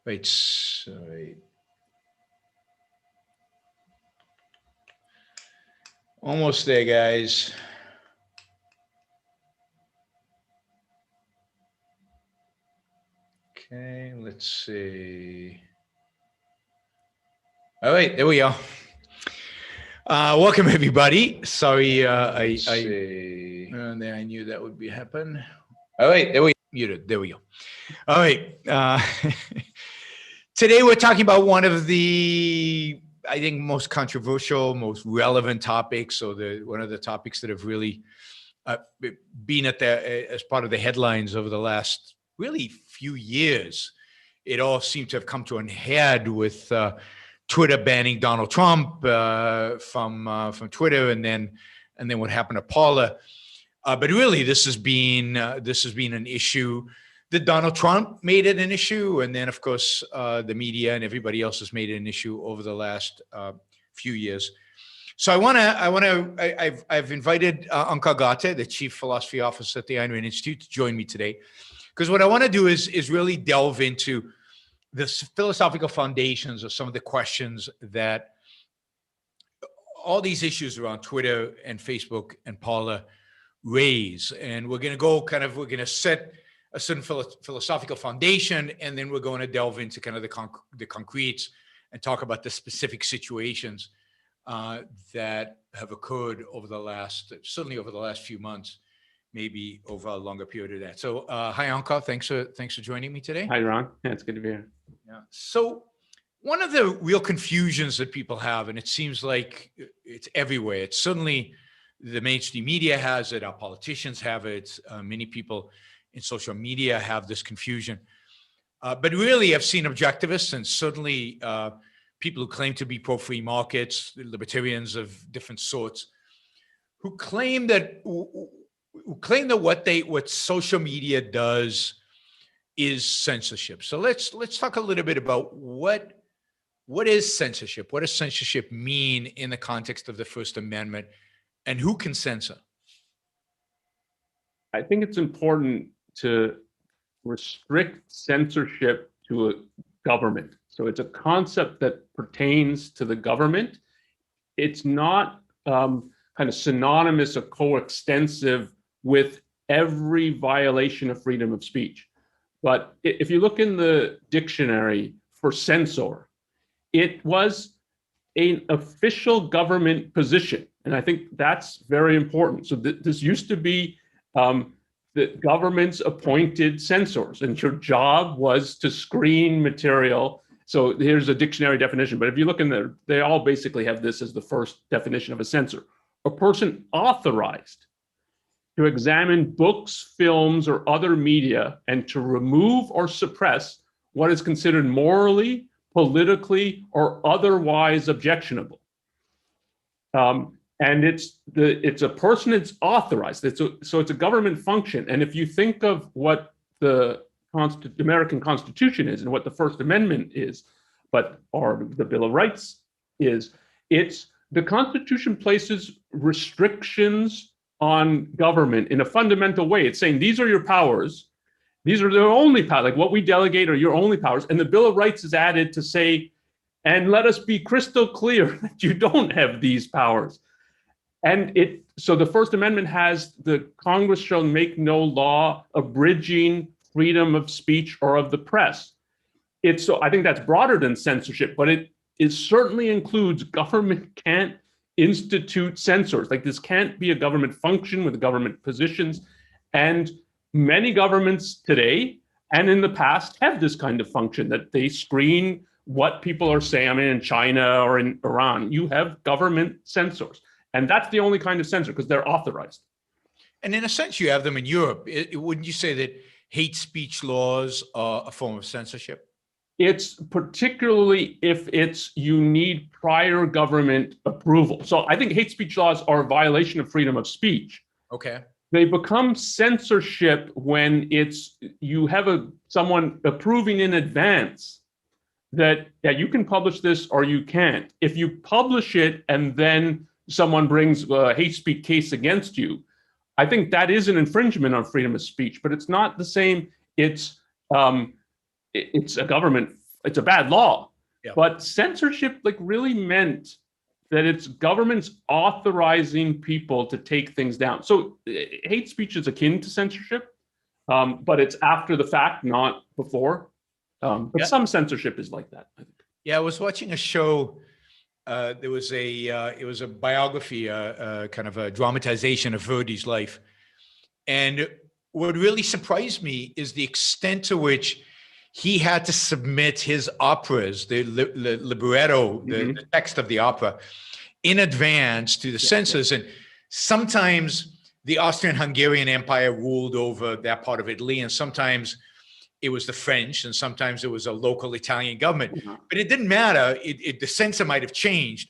Wait, sorry. Almost there, guys. Okay, let's see. All right, there we go. Welcome, everybody. Sorry, I knew that would be happen. All right, there we muted. There we go. All right. Today we're talking about one of the, I think, most controversial, most relevant topics, or one of the topics that have really been as part of the headlines over the last really few years. It all seemed to have come to a head with Twitter banning Donald Trump from Twitter, and then what happened to Paula. But really, this has been an issue that Donald Trump made it an issue, and then of course the media and everybody else has made it an issue over the last few years. So I've invited Onkar Ghate, the Chief Philosophy Officer at the Ayn Rand Institute, to join me today, because what I want to do is really delve into the philosophical foundations of some of the questions that all these issues around Twitter and Facebook and Paula raise. And we're going to set a certain philosophical foundation, and then we're going to delve into kind of the concretes and talk about the specific situations that have occurred certainly over the last few months, maybe over a longer period of that. So hi, Onkar. Thanks for joining me today. Hi, Ron. Yeah, it's good to be here. Yeah. So one of the real confusions that people have, and it seems like it's everywhere, it's certainly the mainstream media has it, our politicians have it, many people in social media have this confusion. But really, I've seen objectivists and certainly people who claim to be pro-free markets, libertarians of different sorts, who claim that what social media does is censorship. So let's talk a little bit about what is censorship? What does censorship mean in the context of the First Amendment, and who can censor? I think it's important to restrict censorship to a government. So it's a concept that pertains to the government. It's not kind of synonymous or coextensive with every violation of freedom of speech. But if you look in the dictionary for censor, it was an official government position. And I think that's very important. So this used to be the government's appointed censors, and your job was to screen material. So here's a dictionary definition, but if you look in there, they all basically have this as the first definition of a censor: a person authorized to examine books, films, or other media and to remove or suppress what is considered morally, politically, or otherwise objectionable. And it's a person that's authorized. So it's a government function. And if you think of what the American Constitution is and what the First Amendment is, or the Bill of Rights is, it's the Constitution places restrictions on government in a fundamental way. It's saying these are your powers. These are their only powers. Like what we delegate are your only powers. And the Bill of Rights is added to say, and let us be crystal clear that you don't have these powers. And so the First Amendment has the Congress shall make no law abridging freedom of speech or of the press. So I think that's broader than censorship, but it certainly includes government can't institute censors. Like this can't be a government function with government positions. And many governments today and in the past have this kind of function that they screen what people are saying. I mean, in China or in Iran, you have government censors. And that's the only kind of censor because they're authorized. And in a sense, you have them in Europe. Wouldn't you say that hate speech laws are a form of censorship? It's particularly if you need prior government approval. So I think hate speech laws are a violation of freedom of speech. Okay. They become censorship when you have someone approving in advance that you can publish this or you can't. If you publish it and then someone brings a hate speech case against you, I think that is an infringement on freedom of speech, but it's not the same. It's a government it's a bad law. Yeah. But censorship like really meant that it's governments authorizing people to take things down. So hate speech is akin to censorship, but it's after the fact, not before. But some censorship is like that, I think. Yeah, I was watching a show. There was it was a biography, kind of a dramatization of Verdi's life. And what really surprised me is the extent to which he had to submit his operas, the libretto, the text of the opera, in advance to the censors. And sometimes the Austrian-Hungarian Empire ruled over that part of Italy, and sometimes it was the French, and sometimes it was a local Italian government. But it didn't matter. The censor might have changed,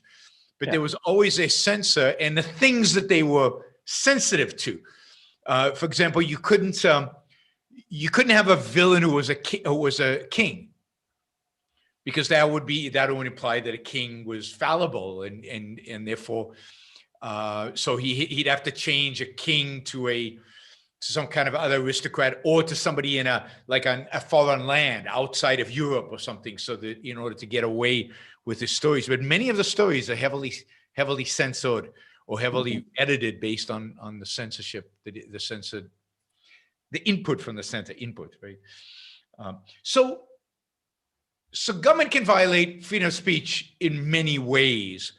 but there was always a censor and the things that they were sensitive to. For example, you couldn't have a villain who was a king, because that would imply that a king was fallible, and therefore, so he'd have to change a king to some kind of other aristocrat, or to somebody in a foreign land outside of Europe or something, so that in order to get away with his stories. But many of the stories are heavily censored or heavily edited based on the censorship, the input from the censor input, right? So government can violate freedom of speech in many ways,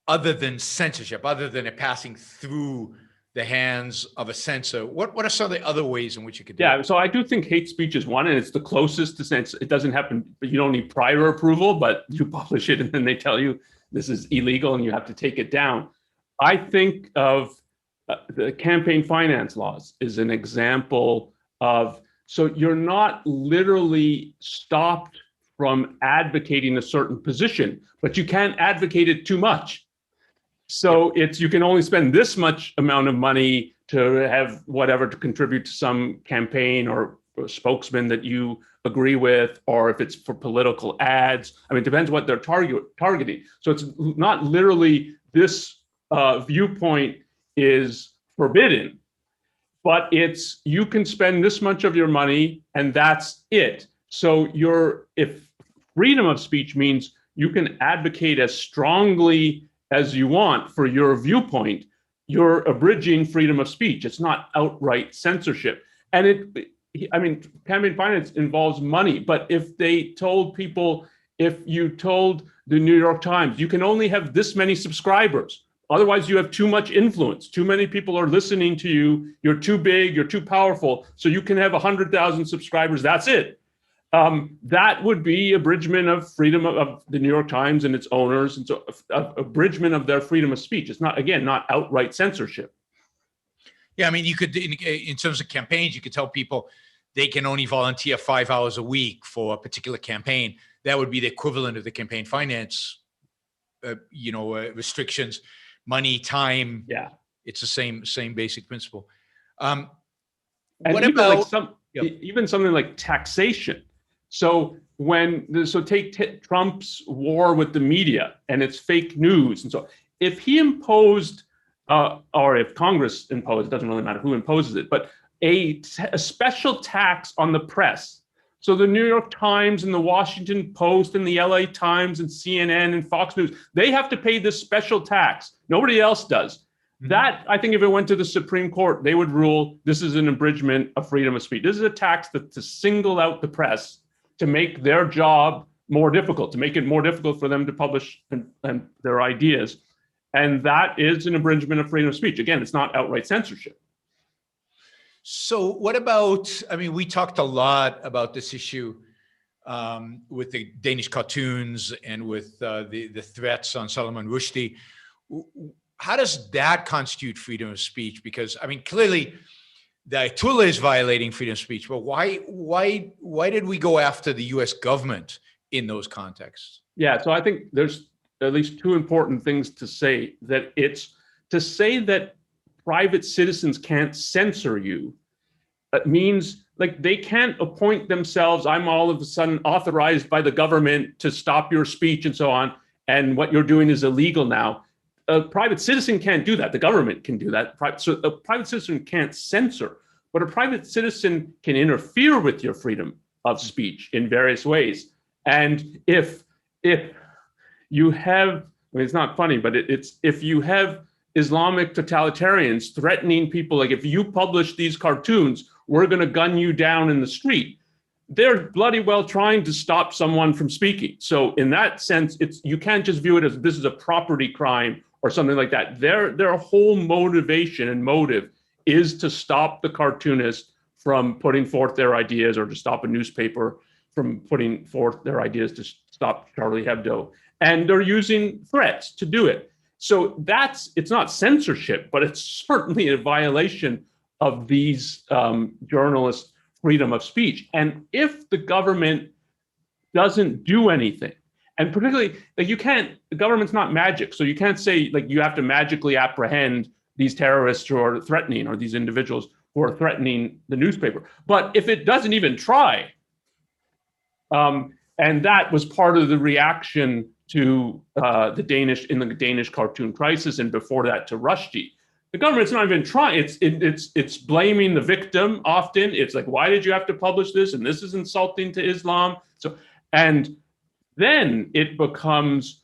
other than censorship, other than it passing through the hands of a censor. What are some of the other ways in which you could do it? So I do think hate speech is one, and it's the closest to censor. It doesn't happen, you don't need prior approval, but you publish it and then they tell you this is illegal and you have to take it down. I think of the campaign finance laws is an example of, so you're not literally stopped from advocating a certain position, but you can't advocate it too much. So you can only spend this much amount of money to have whatever to contribute to some campaign or spokesman that you agree with, or if it's for political ads. I mean, it depends what they're targeting. So it's not literally this viewpoint is forbidden, but it's you can spend this much of your money and that's it. So if freedom of speech means you can advocate as strongly as you want for your viewpoint, you're abridging freedom of speech. It's not outright censorship. And campaign finance involves money, but if they told people, if you told the New York Times, you can only have this many subscribers, otherwise you have too much influence, too many people are listening to you, you're too big, you're too powerful, so you can have 100,000 subscribers, that's it. That would be abridgment of freedom of the New York Times and its owners, and so abridgment of their freedom of speech. It's not, again, not outright censorship. Yeah, I mean, you could, in terms of campaigns, you could tell people they can only volunteer 5 hours a week for a particular campaign. That would be the equivalent of the campaign finance, restrictions, money, time. Yeah, it's the same basic principle. And what even about even something like taxation? So take Trump's war with the media and it's fake news, and so if he imposed, or if Congress imposed, it doesn't really matter who imposes it, but a special tax on the press. So the New York Times and the Washington Post and the LA Times and CNN and Fox News, they have to pay this special tax. Nobody else does. That, I think if it went to the Supreme Court, they would rule this is an abridgment of freedom of speech. This is a tax to single out the press, to make their job more difficult, to make it more difficult for them to publish and their ideas. And that is an abridgment of freedom of speech. Again, it's not outright censorship. So what about, we talked a lot about this issue with the Danish cartoons and with the threats on Salman Rushdie. How does that constitute freedom of speech? Because, clearly the Ayatollah is violating freedom of speech, but why did we go after the US government in those contexts? Yeah, so I think there's at least two important things to say. That it's to say that private citizens can't censor you. It means they can't appoint themselves, I'm all of a sudden authorized by the government to stop your speech and so on, and what you're doing is illegal now. A private citizen can't do that. The government can do that. So a private citizen can't censor, but a private citizen can interfere with your freedom of speech in various ways. And if you have, I mean, it's not funny, but it's if you have Islamic totalitarians threatening people, like if you publish these cartoons, we're going to gun you down in the street. They're bloody well trying to stop someone from speaking. So in that sense, you can't just view it as this is a property crime or something like that. Their whole motivation and motive is to stop the cartoonist from putting forth their ideas, or to stop a newspaper from putting forth their ideas to stop Charlie Hebdo. And they're using threats to do it. So it's not censorship, but it's certainly a violation of these journalists' freedom of speech. And if the government doesn't do anything, and particularly, like, the government's not magic, so you can't say, like, you have to magically apprehend these terrorists who are threatening, or these individuals who are threatening the newspaper. But if it doesn't even try, and that was part of the reaction to the Danish cartoon crisis, and before that to Rushdie. The government's not even trying. It's blaming the victim often. It's like, why did you have to publish this? And this is insulting to Islam. So, and then it becomes,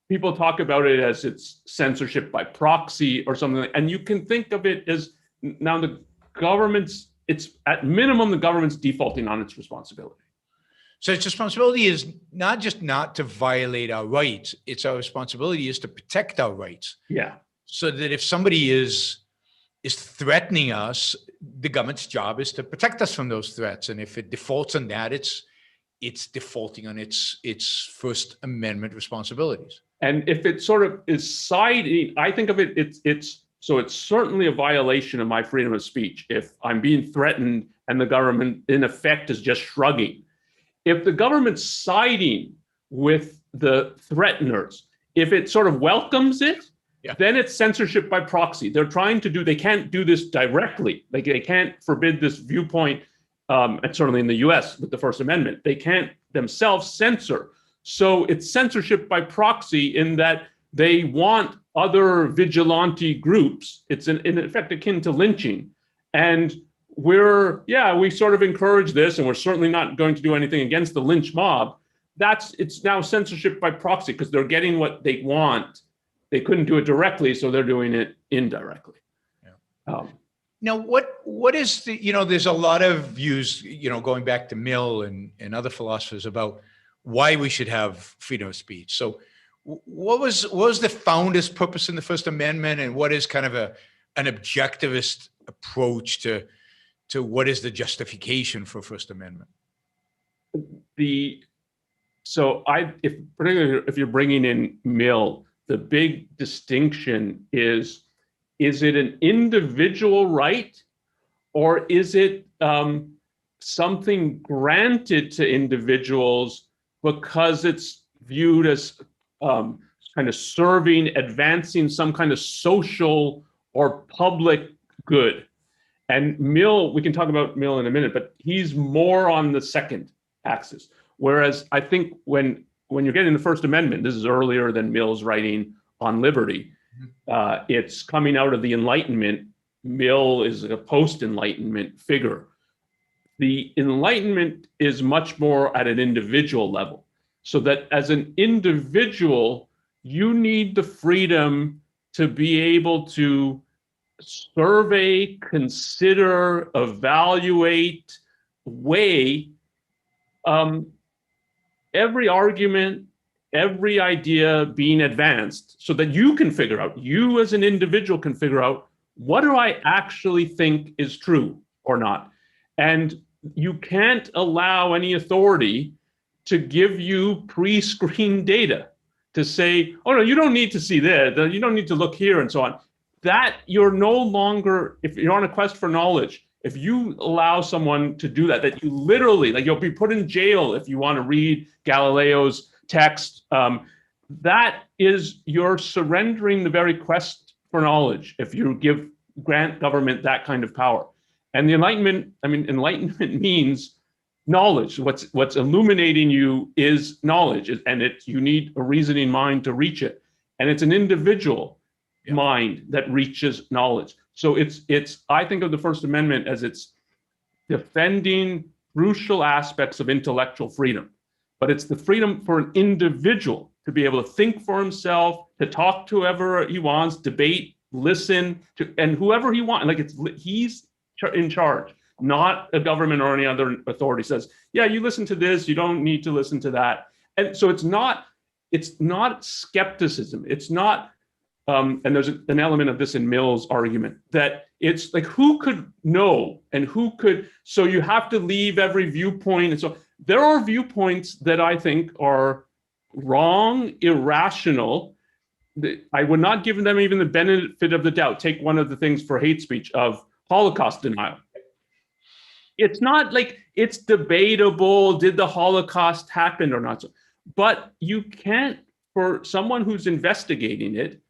people talk about it as it's censorship by proxy or something. And you can think of it as, now the government's, it's at minimum, the government's defaulting on its responsibility. So its responsibility is not just not to violate our rights. It's our responsibility is to protect our rights. Yeah. So that if somebody is threatening us, the government's job is to protect us from those threats. And if it defaults on that, it's defaulting on its First Amendment responsibilities. And if it sort of is siding, I think of it, it's certainly a violation of my freedom of speech if I'm being threatened and the government in effect is just shrugging. If the government's siding with the threateners, if it sort of welcomes it, yeah, then it's censorship by proxy. They can't do this directly. Like, they can't forbid this viewpoint, and certainly in the US with the First Amendment, they can't themselves censor. So it's censorship by proxy in that they want other vigilante groups. It's in effect akin to lynching. And we sort of encourage this, and we're certainly not going to do anything against the lynch mob. It's now censorship by proxy because they're getting what they want. They couldn't do it directly, so they're doing it indirectly. Yeah. Now, what is there's a lot of views, going back to Mill and other philosophers about why we should have freedom of speech. So what was the founders' purpose in the First Amendment, and what is kind of an objectivist approach to what is the justification for First Amendment? Particularly if you're bringing in Mill, the big distinction is it an individual right, or is it something granted to individuals because it's viewed as kind of serving, advancing some kind of social or public good? And Mill, we can talk about Mill in a minute, but he's more on the second axis. Whereas I think when you're getting the First Amendment, this is earlier than Mill's writing on liberty. It's coming out of the Enlightenment. Mill is a post-Enlightenment figure. The Enlightenment is much more at an individual level. So that as an individual, you need the freedom to be able to survey, consider, evaluate, weigh every argument, every idea being advanced, so that you as an individual can figure out, what do I actually think is true or not? And you can't allow any authority to give you pre-screened data to say, oh no, you don't need to see this, you don't need to look here, and so on. That you're no longer, if you're on a quest for knowledge, if you allow someone to do that you literally, like, you'll be put in jail if you want to read Galileo's text, that is, you're surrendering the very quest for knowledge if you grant government that kind of power. And the Enlightenment means knowledge. What's illuminating you is knowledge, and you need a reasoning mind to reach it. And it's an individual mind that reaches knowledge. So I think of the First Amendment as it's defending crucial aspects of intellectual freedom, but it's the freedom for an individual to be able to think for himself, to talk to whoever he wants, debate, listen to, and whoever he wants. Like he's in charge, not a government or any other authority says, yeah, you listen to this, you don't need to listen to that. And so it's not skepticism. It's not, and there's an element of this in Mill's argument, that it's like, who could know and who could, so you have to leave every viewpoint. And so there are viewpoints that I think are wrong, irrational. I would not give them even the benefit of the doubt. Take one of the things for hate speech of Holocaust denial. It's not like it's debatable, did the Holocaust happen or not? But you can't, for someone who's investigating it,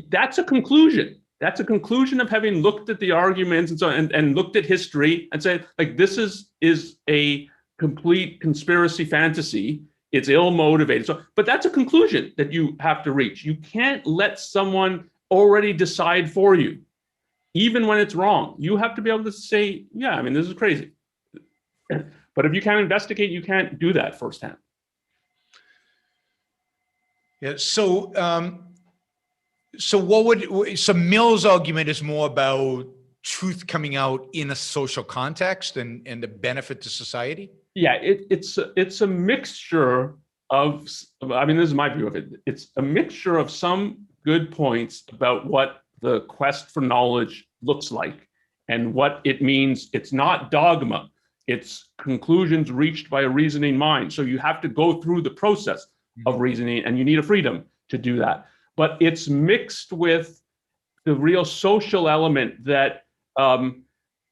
that's a conclusion. That's a conclusion of having looked at the arguments and so and looked at history and said, like, this is a complete conspiracy fantasy. It's ill-motivated. So, but that's a conclusion that you have to reach. You can't let someone already decide for you, even when it's wrong. You have to be able to say, yeah, I mean, this is crazy. But if you can't investigate, you can't do that firsthand. Yeah. So, so Mill's argument is more about truth coming out in a social context and the benefit to society? Yeah, it's a mixture of, I mean, this is my view of it. It's a mixture of some good points about what the quest for knowledge looks like and what it means. It's not dogma. It's conclusions reached by a reasoning mind. So you have to go through the process of reasoning, and you need a freedom to do that. But it's mixed with the real social element that,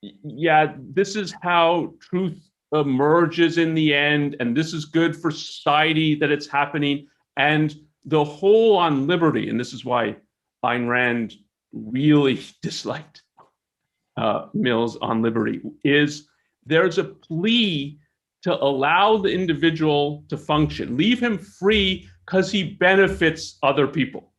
yeah, this is how truth emerges in the end, and this is good for society that it's happening. And the whole on liberty, and this is why Ayn Rand really disliked Mill's on liberty, is there's a plea to allow the individual to function, leave him free because he benefits other people.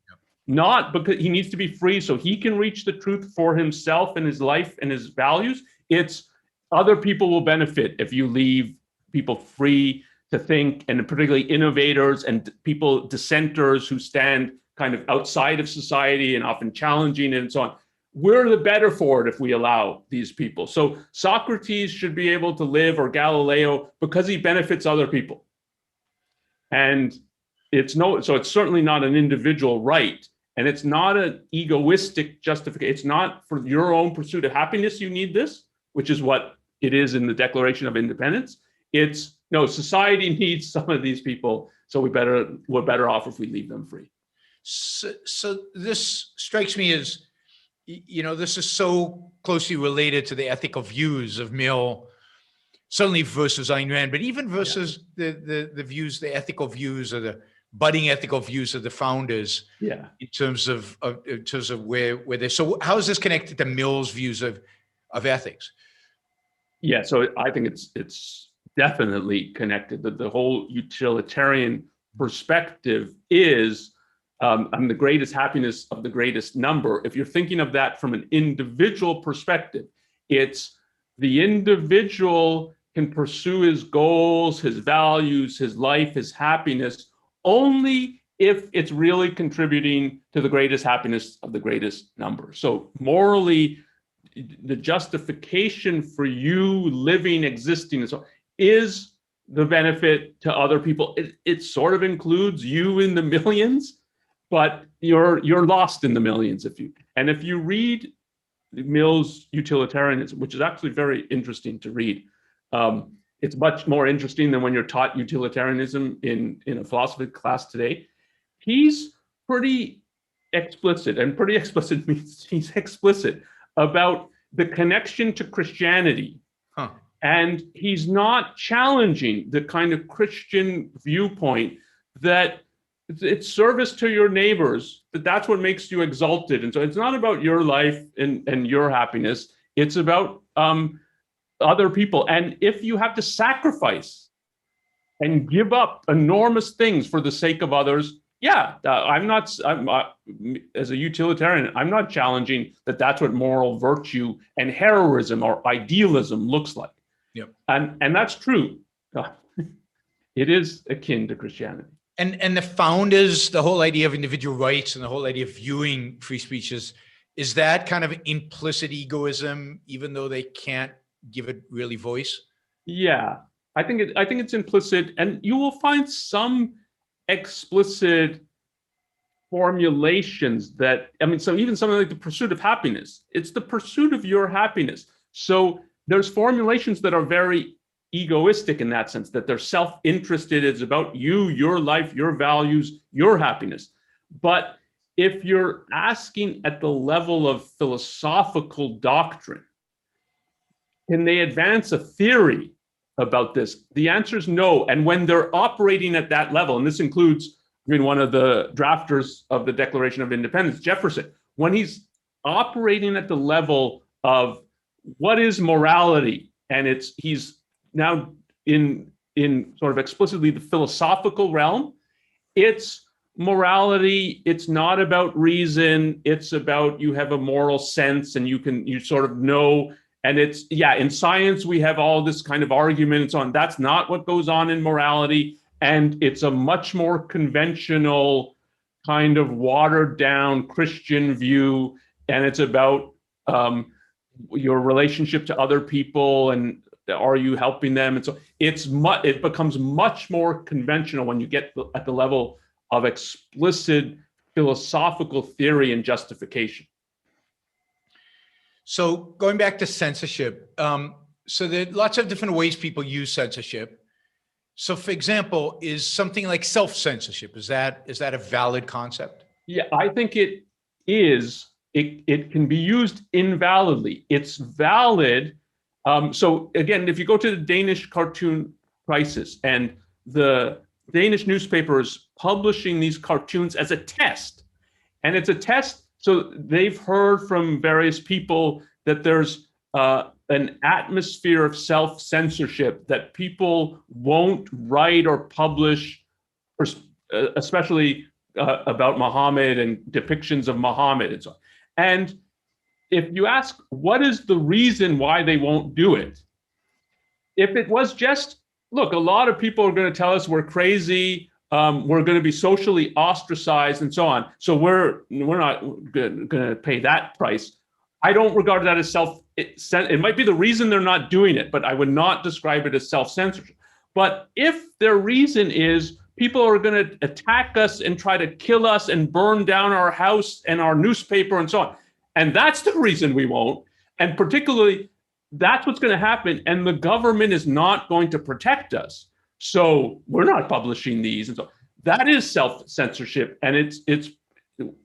Not because he needs to be free so he can reach the truth for himself and his life and his values. It's other people will benefit if you leave people free to think, and particularly innovators and people, dissenters who stand kind of outside of society and often challenging it and so on. We're the better for it if we allow these people. So Socrates should be able to live, or Galileo, because he benefits other people. And so it's certainly not an individual right. And it's not an egoistic justification. It's not for your own pursuit of happiness you need this, which is what it is in the Declaration of Independence. It's, no, society needs some of these people, so we're better off if we leave them free. So this strikes me as, you know, this is so closely related to the ethical views of Mill, certainly versus Ayn Rand, but even versus the views, the ethical views, or the budding ethical views of the founders. Yeah. In terms of where they're. So how is this connected to Mill's views of ethics? Yeah. So I think it's definitely connected. The whole utilitarian perspective is, the greatest happiness of the greatest number. If you're thinking of that from an individual perspective, it's the individual can pursue his goals, his values, his life, his happiness, only if it's really contributing to the greatest happiness of the greatest number. So morally, the justification for you living, existing, and so is the benefit to other people. It sort of includes you in the millions, but you're lost in the millions if you read Mill's utilitarianism, which is actually very interesting to read. It's much more interesting than when you're taught utilitarianism in a philosophy class today. He's pretty explicit, and pretty explicit means he's explicit about the connection to Christianity. Huh. And he's not challenging the kind of Christian viewpoint that it's service to your neighbors, that's what makes you exalted. And so it's not about your life and your happiness. It's about other people. And if you have to sacrifice and give up enormous things for the sake of others, yeah, I'm as a utilitarian, I'm not challenging that that's what moral virtue and heroism or idealism looks like. Yep. And that's true. It is akin to Christianity. And the founders, the whole idea of individual rights and the whole idea of viewing free speech is that kind of implicit egoism, even though they can't give it really voice? Yeah, I think it's implicit, and you will find some explicit formulations that, I mean, so even something like the pursuit of happiness, it's the pursuit of your happiness. So there's formulations that are very egoistic in that sense, that they're self-interested. It's about you, your life, your values, your happiness. But if you're asking at the level of philosophical doctrine, can they advance a theory about this? The answer is no. And when they're operating at that level, and this includes, I mean, one of the drafters of the Declaration of Independence, Jefferson, when he's operating at the level of what is morality, and he's now in sort of explicitly the philosophical realm, it's morality. It's not about reason. It's about you have a moral sense and you sort of know. And it's, yeah, in science, we have all this kind of argument and so on. That's not what goes on in morality. And it's a much more conventional kind of watered down Christian view. And it's about your relationship to other people and are you helping them? And so it becomes much more conventional when you get at the level of explicit philosophical theory and justification. So going back to censorship, so there are lots of different ways people use censorship. So for example, is something like self-censorship, is that a valid concept? Yeah, I think it is. It can be used invalidly. It's valid. So again, if you go to the Danish cartoon crisis and the Danish newspapers publishing these cartoons as a test, and it's a test. So they've heard from various people that there's an atmosphere of self-censorship, that people won't write or publish, or especially about Muhammad and depictions of Muhammad and so on. And if you ask, what is the reason why they won't do it? If it was just, look, a lot of people are going to tell us we're crazy, we're going to be socially ostracized and so on, so we're not going to pay that price. I don't regard that as it might be the reason they're not doing it, but I would not describe it as self-censorship. But if their reason is people are going to attack us and try to kill us and burn down our house and our newspaper and so on, and that's the reason we won't, and particularly that's what's going to happen, and the government is not going to protect us, so we're not publishing these, and so that is self-censorship. And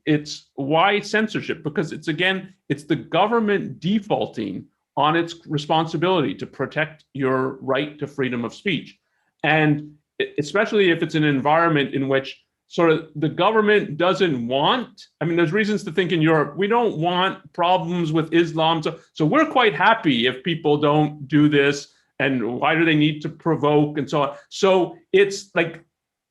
it's why censorship? Because it's the government defaulting on its responsibility to protect your right to freedom of speech, and especially if it's an environment in which sort of the government doesn't want, I mean, there's reasons to think in Europe, we don't want problems with Islam. So we're quite happy if people don't do this, and why do they need to provoke and so on. So it's like,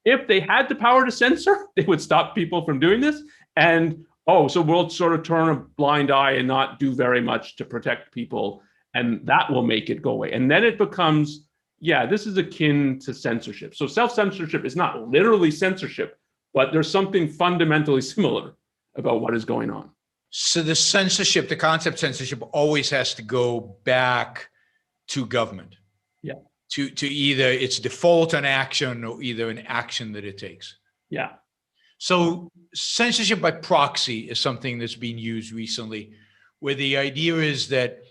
if they had the power to censor, they would stop people from doing this. And, so we'll sort of turn a blind eye and not do very much to protect people. And that will make it go away. And then it becomes, yeah, this is akin to censorship. So self-censorship is not literally censorship, but there's something fundamentally similar about what is going on. So the censorship, the concept censorship always has to go back to government. Yeah. To either its default on action or either an action that it takes. Yeah. So censorship by proxy is something that's been used recently, where the idea is that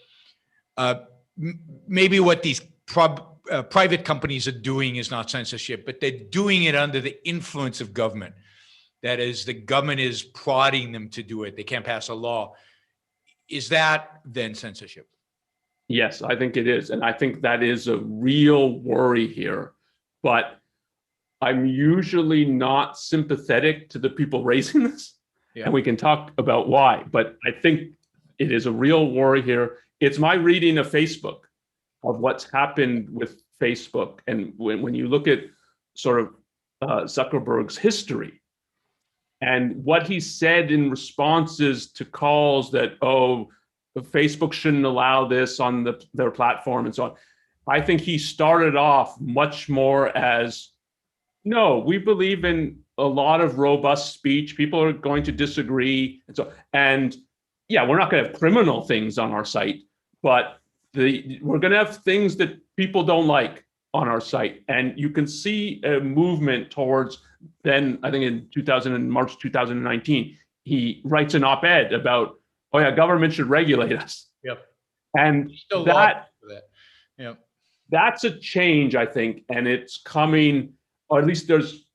maybe what these private companies are doing is not censorship, but they're doing it under the influence of government. That is, the government is prodding them to do it. They can't pass a law. Is that then censorship? Yes, I think it is. And I think that is a real worry here. But I'm usually not sympathetic to the people raising this. Yeah. And we can talk about why. But I think it is a real worry here. It's my reading of Facebook, of what's happened with Facebook. And when you look at sort of Zuckerberg's history and what he said in responses to calls that, Facebook shouldn't allow this on their platform and so on. I think he started off much more as No, we believe in a lot of robust speech. People are going to disagree, and yeah, we're not going to have criminal things on our site, but we're going to have things that people don't like on our site, and you can see a movement towards. Then I think in March 2019, he writes an op-ed about, oh yeah, government should regulate us. Yep. And Still that. Yep. That's a change, I think, and it's coming, or at least there's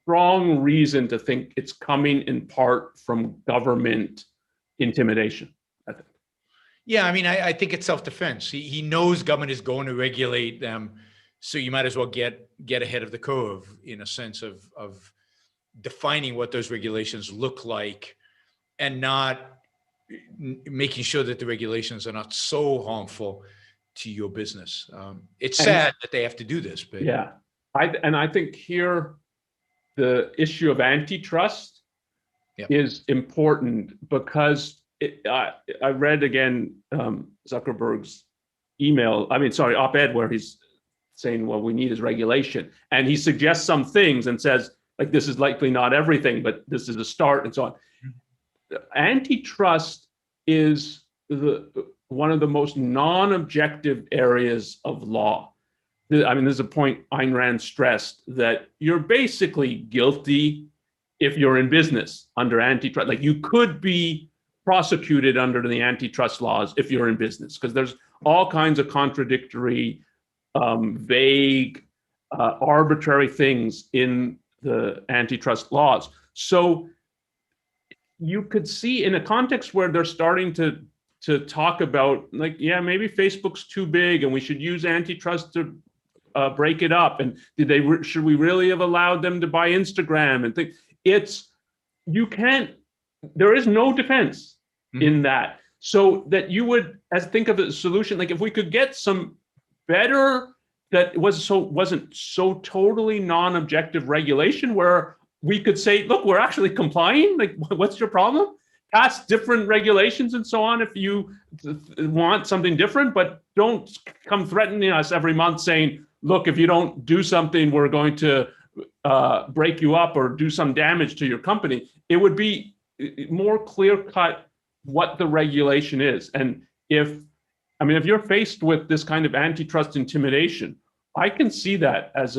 strong reason to think it's coming in part from government intimidation, I think. Yeah, I mean, I think it's self-defense. He knows government is going to regulate them, so you might as well get ahead of the curve in a sense of defining what those regulations look like, and not making sure that the regulations are not so harmful to your business. It's sad that they have to do this, but yeah, I think here the issue of antitrust is important because I read again Zuckerberg's op-ed where he's saying, well, we need is regulation, and he suggests some things and says, like, this is likely not everything, but this is a start, and so on. Antitrust is one of the most non-objective areas of law. I mean, there's a point Ayn Rand stressed that you're basically guilty if you're in business under antitrust. Like, you could be prosecuted under the antitrust laws if you're in business, because there's all kinds of contradictory, vague, arbitrary things in the antitrust laws. So you could see in a context where they're starting to talk about, like, yeah, maybe Facebook's too big and we should use antitrust to break it up. And should we really have allowed them to buy Instagram and think there is no defense in that. So that you would think of a solution, like if we could get some better, that wasn't so totally non-objective regulation where we could say, look, we're actually complying. Like, what's your problem? Pass different regulations and so on if you want something different, but don't come threatening us every month saying, look, if you don't do something, we're going to break you up or do some damage to your company. It would be more clear-cut what the regulation is. And if you're faced with this kind of antitrust intimidation, I can see that as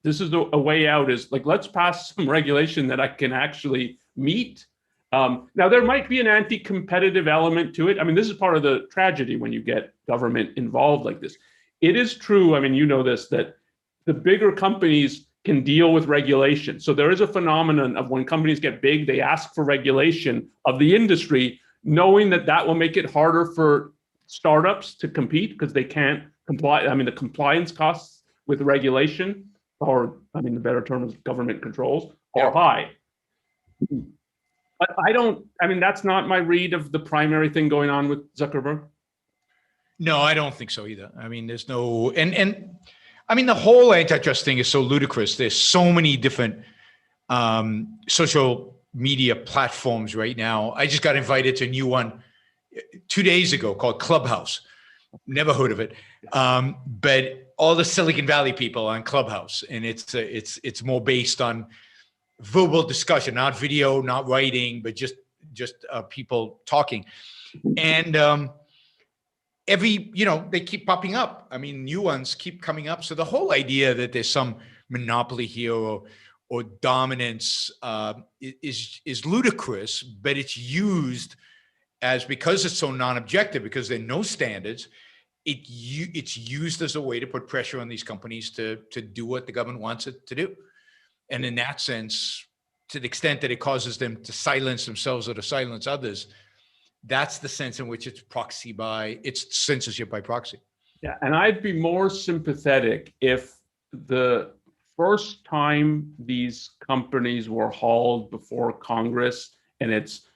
this is a way out, is like, let's pass some regulation that I can actually meet. Now, there might be an anti-competitive element to it. I mean, this is part of the tragedy when you get government involved like this. It is true, I mean, you know this, that the bigger companies can deal with regulation. So there is a phenomenon of when companies get big, they ask for regulation of the industry, knowing that will make it harder for startups to compete because they can't comply. I mean, the compliance costs with regulation, or the better term is government controls, are high. But that's not my read of the primary thing going on with Zuckerberg. No, I don't think so either. I mean, there's no, and the whole antitrust thing is so ludicrous. There's so many different social media platforms right now. I just got invited to a new one 2 days ago called Clubhouse. Never heard of it. But all the Silicon Valley people on Clubhouse, and it's more based on verbal discussion, not video, not writing, but just people talking. And they keep popping up. I mean, new ones keep coming up. So the whole idea that there's some monopoly here or dominance is ludicrous, but it's used because it's so non-objective, because there are no standards. It's used as a way to put pressure on these companies to do what the government wants it to do. And in that sense, to the extent that it causes them to silence themselves or to silence others, that's the sense in which it's censorship by proxy. Yeah, and I'd be more sympathetic if the first time these companies were hauled before Congress, and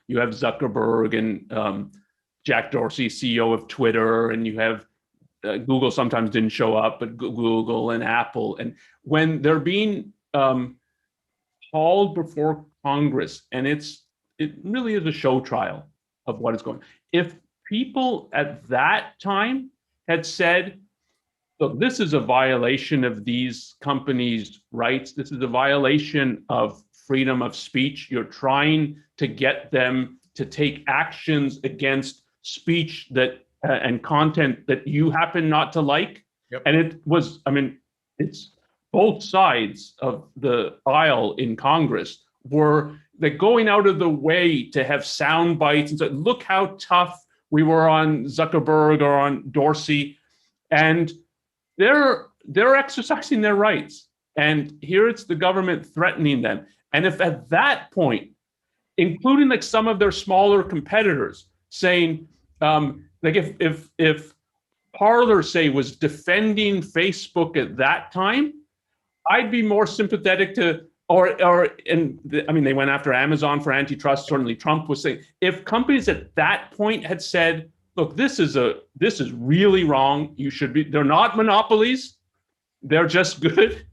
you have Zuckerberg and Jack Dorsey, CEO of Twitter, and you have Google sometimes didn't show up, but Google and Apple, and when they're being hauled before Congress, and it really is a show trial of what is going on. If people at that time had said, look, this is a violation of these companies' rights. This is a violation of freedom of speech. You're trying to get them to take actions against speech that and content that you happen not to like. Yep. And it was, I mean, it's both sides of the aisle in Congress were like going out of the way to have sound bites and say, look how tough we were on Zuckerberg or on Dorsey. And they're exercising their rights. And here it's the government threatening them. And if at that point, including like some of their smaller competitors saying, like if Parler, say, was defending Facebook at that time, I'd be more sympathetic to, I mean, they went after Amazon for antitrust. Certainly Trump was saying, if companies at that point had said, look, this is really wrong. You should be, they're not monopolies. They're just good.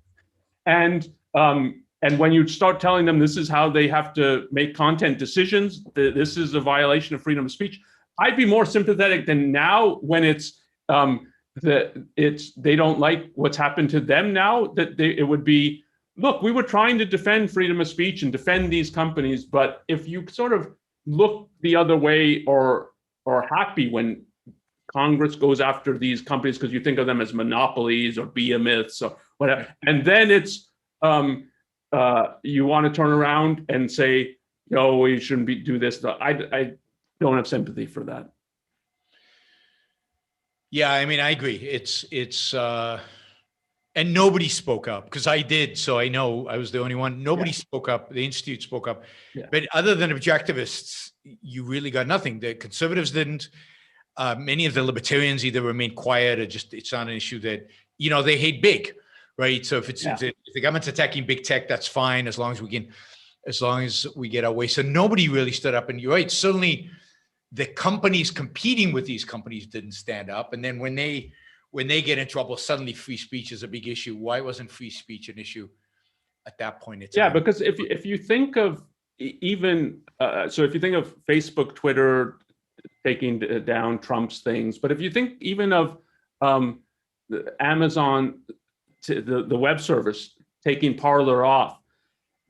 And when you start telling them this is how they have to make content decisions, this is a violation of freedom of speech, I'd be more sympathetic than now when it's they don't like what's happened to them now, that it would be, look, we were trying to defend freedom of speech and defend these companies, but if you sort of look the other way or are happy when Congress goes after these companies because you think of them as monopolies or behemoths or whatever, and then it's you want to turn around and say, no, we shouldn't do this. I don't have sympathy for that. Yeah, I mean, I agree. It's and nobody spoke up, because I did, so I know I was the only one. Nobody spoke up. The Institute spoke up, but other than objectivists, you really got nothing. The conservatives didn't. Many of the libertarians either remained quiet or just, it's not an issue that, you know, they hate big, right? So if the government's attacking big tech, that's fine as long as we get our way. So nobody really stood up. And you're right, certainly the companies competing with these companies didn't stand up. And then when they get in trouble, suddenly free speech is a big issue. Why wasn't free speech an issue at that point in time? Yeah, because if you think of even so, if you think of Facebook, Twitter taking down Trump's things, but if you think even of Amazon, the web service taking Parler off,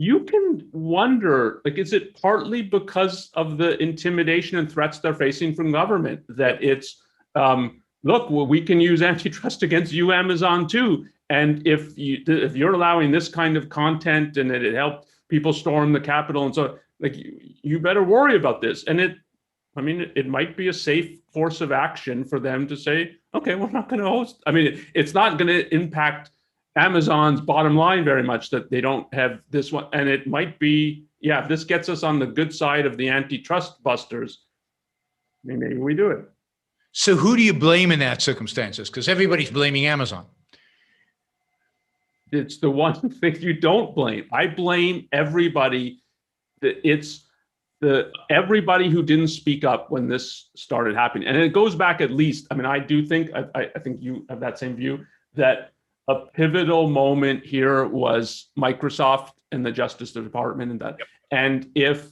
you can wonder, like, is it partly because of the intimidation and threats they're facing from government that it's, look, well, we can use antitrust against you, Amazon, too. And if you're allowing this kind of content and it helped people storm the Capitol and so, like, you better worry about this. And it might be a safe course of action for them to say, okay, we're not going to host. I mean, it's not going to impact Amazon's bottom line very much that they don't have this one. And it might be, if this gets us on the good side of the antitrust busters, maybe we do it. So who do you blame in that circumstances? Because everybody's blaming Amazon. It's the one thing you don't blame. I blame everybody. It's everybody who didn't speak up when this started happening. And it goes back at least, I mean, I do think, I think you have that same view, that a pivotal moment here was Microsoft and the Justice Department and that. Yep. And if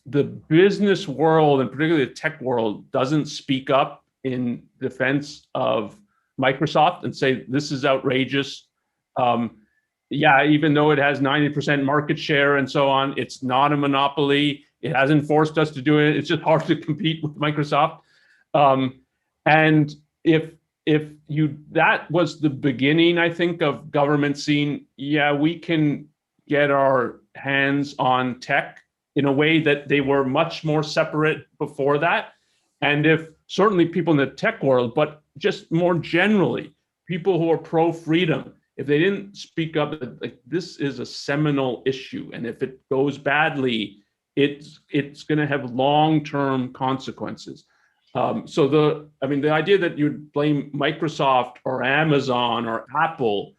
the business world, and particularly the tech world, doesn't speak up in defense of Microsoft and say, this is outrageous, even though it has 90% market share and so on, it's not a monopoly. It hasn't forced us to do it. It's just hard to compete with Microsoft. And that was the beginning, I think, of government seeing, we can get our hands on tech in a way that they were much more separate before that. And if certainly people in the tech world, but just more generally, people who are pro-freedom, if they didn't speak up, like, this is a seminal issue. And if it goes badly, it's going to have long-term consequences. So the idea that you'd blame Microsoft or Amazon or Apple,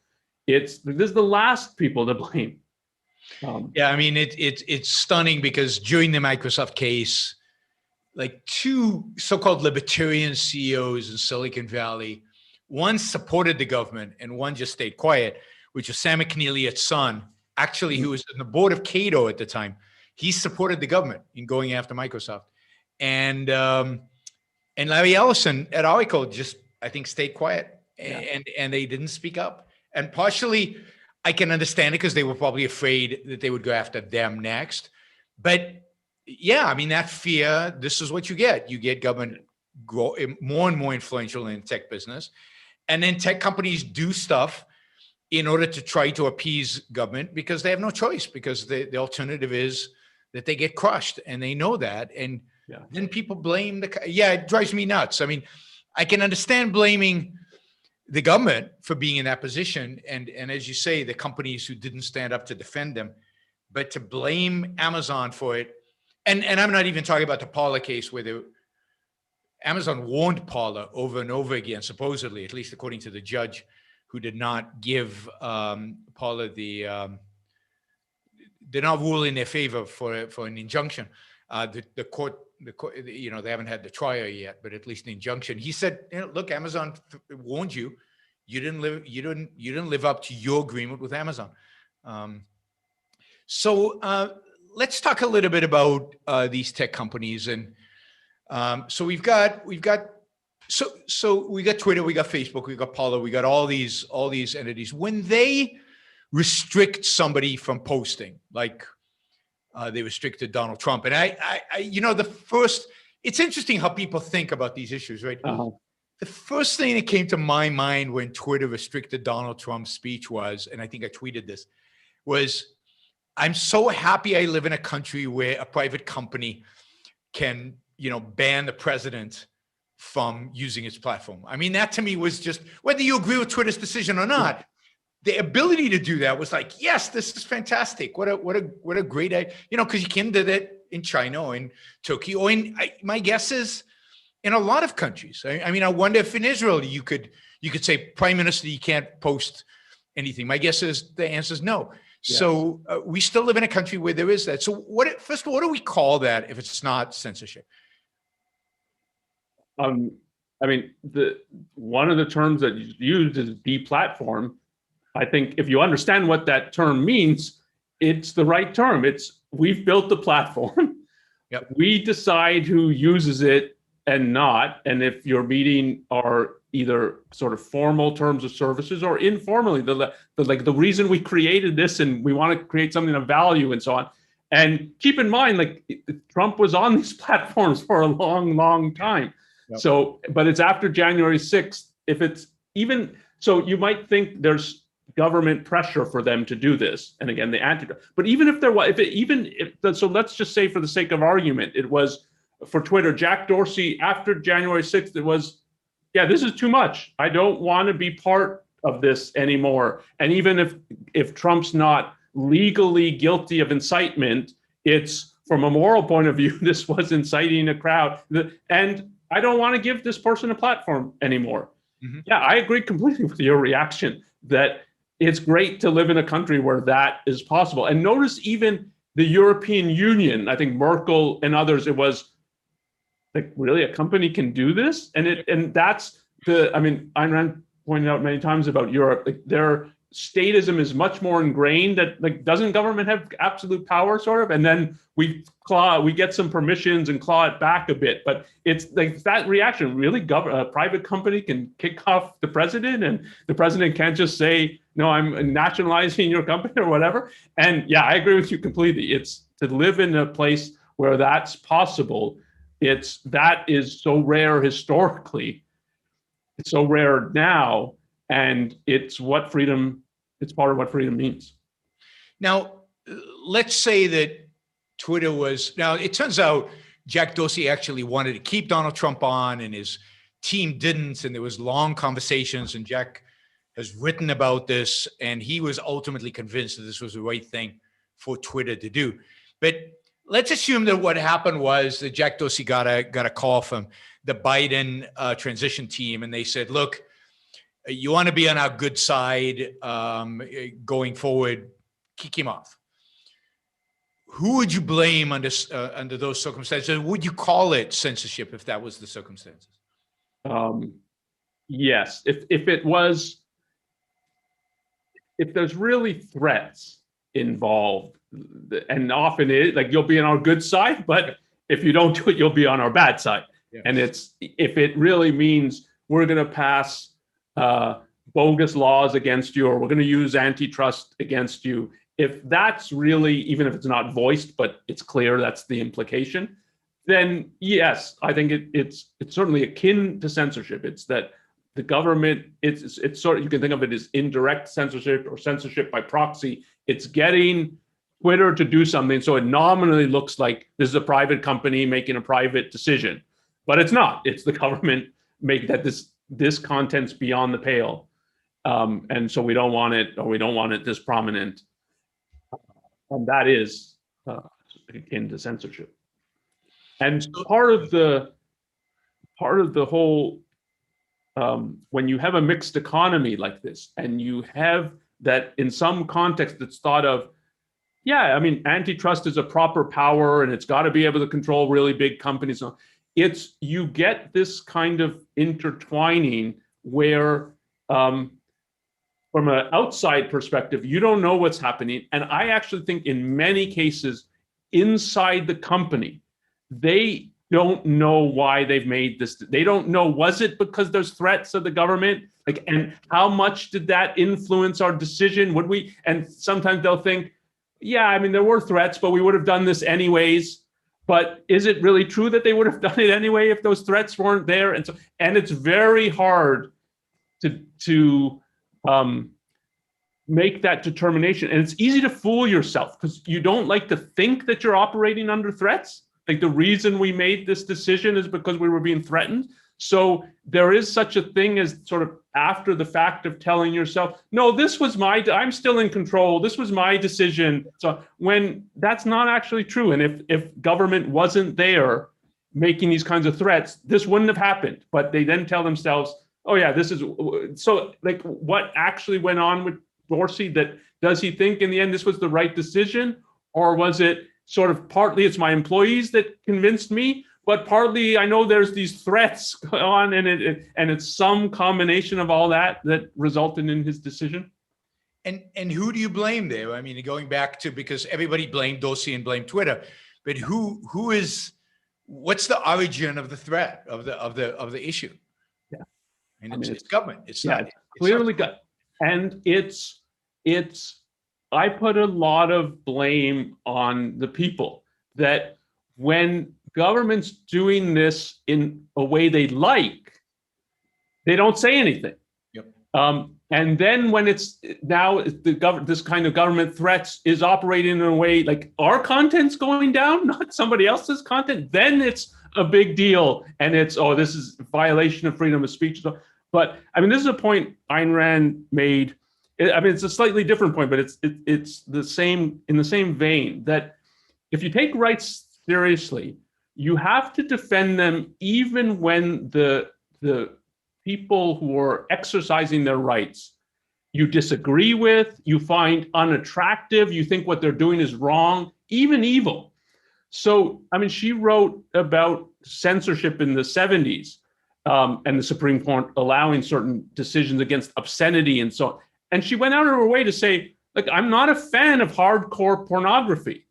this is the last people to blame. I mean, it's stunning because during the Microsoft case, like, two so-called libertarian CEOs in Silicon Valley, one supported the government and one just stayed quiet, which was Sam McNeely's son, actually, who was in the board of Cato at the time. He supported the government in going after Microsoft. And Larry Ellison at Oracle just, I think, stayed quiet. and they didn't speak up. And partially, I can understand it because they were probably afraid that they would go after them next. But yeah, I mean, that fear, this is what you get. You get government grow more and more influential in the tech business. And then tech companies do stuff in order to try to appease government because they have no choice, because the alternative is that they get crushed, and they know that. And then people blame it drives me nuts. I mean, I can understand blaming the government for being in that position. And as you say, the companies who didn't stand up to defend them, but to blame Amazon for it. And I'm not even talking about the Parler case where Amazon warned Parler over and over again, supposedly, at least according to the judge, who did not give Parler did not rule in their favor for an injunction. The court, they haven't had the trial yet, but at least an injunction. He said, look, Amazon warned you. You didn't live up to your agreement with Amazon. So let's talk a little bit about these tech companies. And so we got Twitter, we got Facebook, we got Parler, we got all these entities. When they restrict somebody from posting, like they restricted Donald Trump, and it's interesting how people think about these issues, right? Uh-huh. The first thing that came to my mind when Twitter restricted Donald Trump's speech was, and I think I tweeted this, was, I'm so happy I live in a country where a private company can, ban the president from using its platform. I mean, that to me was just, whether you agree with Twitter's decision or not, the ability to do that was like, yes, this is fantastic. What a great idea, because you can do that in China or in Turkey or my guess is in a lot of countries. I mean, I wonder if in Israel you could say, Prime Minister, you can't post anything. My guess is the answer is no. Yes. So we still live in a country where there is that. So first of all, what do we call that if it's not censorship? I mean, one of the terms that is used is deplatform. I think if you understand what that term means, it's the right term. We've built the platform. Yep. We decide who uses it and not. And if you're meeting our either sort of formal terms of services or informally, the reason we created this and we want to create something of value and so on. And keep in mind, Trump was on these platforms for a long, long time. Yep. So, but it's after January 6th. If it's even, so you might think there's government pressure for them to do this. And again, the Antitrust, but even if there was, so let's just say for the sake of argument, it was for Twitter, Jack Dorsey, after January 6th, it was, this is too much. I don't want to be part of this anymore. And even if Trump's not legally guilty of incitement, it's from a moral point of view, this was inciting a crowd. And I don't want to give this person a platform anymore. Mm-hmm. Yeah, I agree completely with your reaction that it's great to live in a country where that is possible. And notice even the European Union, I think Merkel and others, it was like, really, a company can do this? And that's Ayn Rand pointed out many times about Europe, their statism is much more ingrained that doesn't government have absolute power sort of? And then we get some permissions and claw it back a bit. But it's like that reaction, really, a private company can kick off the president and the president can't just say, no, I'm nationalizing your company or whatever. And yeah, I agree with you completely. It's to live in a place where that's possible. That is so rare historically. It's so rare now. And it's part of what freedom means. Now, let's say that Twitter now it turns out Jack Dorsey actually wanted to keep Donald Trump on and his team didn't. And there was long conversations and Jack has written about this and he was ultimately convinced that this was the right thing for Twitter to do. But let's assume that what happened was that Jack Dorsey got a call from the Biden transition team and they said, look, you want to be on our good side going forward, kick him off. Who would you blame under those circumstances? Would you call it censorship if that was the circumstances? Yes. If there's really threats involved, and often you'll be on our good side, but if you don't do it, you'll be on our bad side. Yeah. And if it really means we're going to pass bogus laws against you, or we're going to use antitrust against you. If that's really, even if it's not voiced, but it's clear that's the implication, then yes, I think it's certainly akin to censorship. It's that the government, it's sort of, you can think of it as indirect censorship or censorship by proxy. It's getting Twitter to do something so it nominally looks like this is a private company making a private decision, but it's not. It's the government make that this content's beyond the pale, and so we don't want it, or we don't want it this prominent, and that is akin to censorship. And part of the whole, when you have a mixed economy like this, and you have that in some context it's thought of, yeah, I mean, antitrust is a proper power and it's got to be able to control really big companies. It's, you get this kind of intertwining where, from an outside perspective, you don't know what's happening. And I actually think in many cases inside the company, they don't know why they've made this. They don't know, was it because there's threats of the government? Like, and how much did that influence our decision? Would we, and sometimes they'll think, yeah, I mean, there were threats, but we would have done this anyways. But is it really true that they would have done it anyway if those threats weren't there? And so, and it's very hard to make that determination. And it's easy to fool yourself because you don't like to think that you're operating under threats. Like, the reason we made this decision is because we were being threatened. So there is such a thing as sort of after the fact of telling yourself, no, this was I'm still in control. This was my decision. So when that's not actually true. And if government wasn't there making these kinds of threats, this wouldn't have happened. But they then tell themselves, oh yeah, this is, so like what actually went on with Dorsey, that does he think in the end this was the right decision? Or was it sort of partly it's my employees that convinced me, but partly I know there's these threats on, and it's some combination of all that resulted in his decision. And who do you blame there? I mean, going back to, because everybody blamed Dorsey and blamed Twitter, but what's the origin of the threat of the issue? Yeah, and it's government. It's yeah, not it's clearly got, and it's. I put a lot of blame on the people, that when government's doing this in a way they like, they don't say anything. Yep. And then when it's now this kind of government threats is operating in a way like our content's going down, not somebody else's content, then it's a big deal. And it's, oh, this is violation of freedom of speech. But I mean, this is a point Ayn Rand made. I mean, it's a slightly different point, but it's the same, in the same vein, that if you take rights seriously, you have to defend them even when the people who are exercising their rights you disagree with, you find unattractive, you think what they're doing is wrong, even evil. So, I mean, she wrote about censorship in the 70s, and the Supreme Court allowing certain decisions against obscenity and so on. And she went out of her way to say, like, I'm not a fan of hardcore pornography,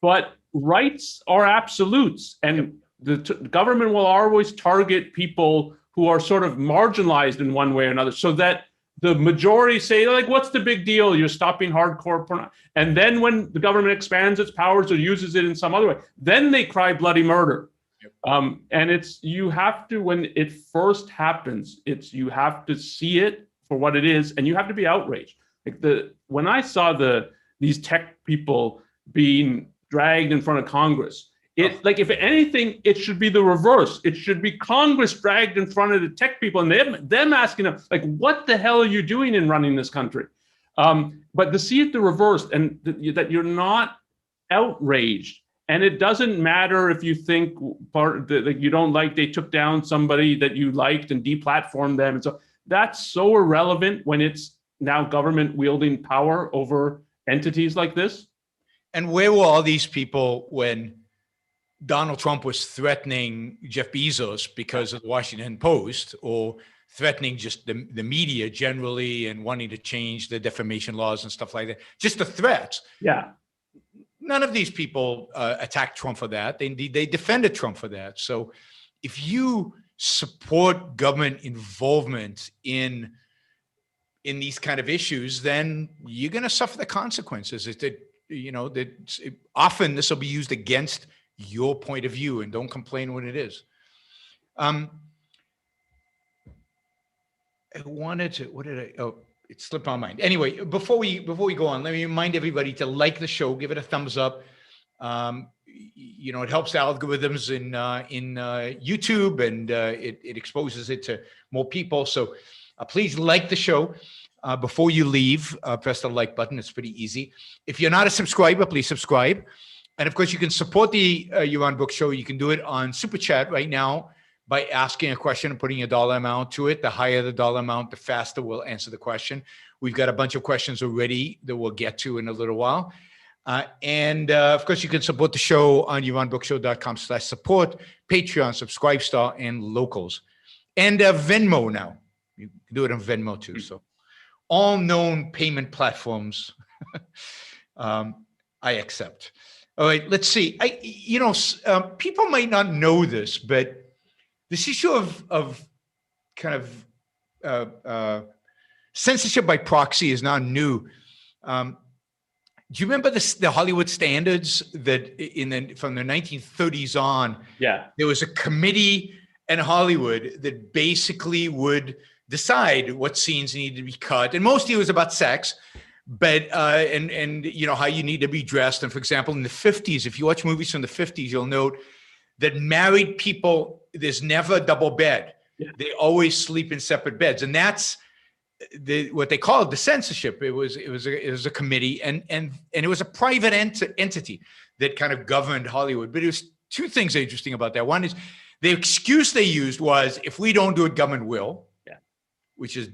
but rights are absolutes. And the government will always target people who are sort of marginalized in one way or another, so that the majority say, like, what's the big deal? You're stopping hardcore porn. And then when the government expands its powers or uses it in some other way, then they cry bloody murder. Yep. And it's, you have to, when it first happens, you have to see it for what it is, and you have to be outraged. Like, when I saw these tech people being dragged in front of Congress, like, if anything, it should be the reverse. It should be Congress dragged in front of the tech people and them asking them, like, what the hell are you doing in running this country? But to see it the reverse, and that you're not outraged, and it doesn't matter if you think that you don't like, they took down somebody that you liked and deplatformed them, and so that's so irrelevant when it's now government wielding power over entities like this. And where were all these people when Donald Trump was threatening Jeff Bezos because of the Washington Post, or threatening just the media generally and wanting to change the defamation laws and stuff like that? Just the threats. Yeah. None of these people attacked Trump for that. They defended Trump for that. So if you support government involvement in in these kind of issues, then you're going to suffer the consequences. Often this will be used against your point of view, and don't complain when it is. I wanted to, it slipped my mind. Anyway, before we go on, let me remind everybody to like the show, give it a thumbs up. It helps algorithms in YouTube, and it exposes it to more people. So please like the show. Before you leave, press the like button. It's pretty easy. If you're not a subscriber, please subscribe. And of course, you can support the You're On Book Show. You can do it on Super Chat right now by asking a question and putting a dollar amount to it. The higher the dollar amount, the faster we'll answer the question. We've got a bunch of questions already that we'll get to in a little while. Of course, you can support the show on youronbookshow.com/support, Patreon, Subscribestar, and Locals. And Venmo now. You can do it on Venmo too. So all known payment platforms I accept. All right, let's see. People might not know this, but this issue of kind of censorship by proxy is not new. Do you remember the Hollywood standards that from the 1930s on? Yeah, there was a committee in Hollywood that basically would decide what scenes needed to be cut, and mostly it was about sex, but and how you need to be dressed. And for example, in the 50s, if you watch movies from the 50s, you'll note that married people, there's never a double bed. Yeah. They always sleep in separate beds, and that's what they called the censorship. It was a committee, and it was a private entity that kind of governed Hollywood. But it was two things interesting about that. One is the excuse they used was, if we don't do it, government will. Yeah. Which is,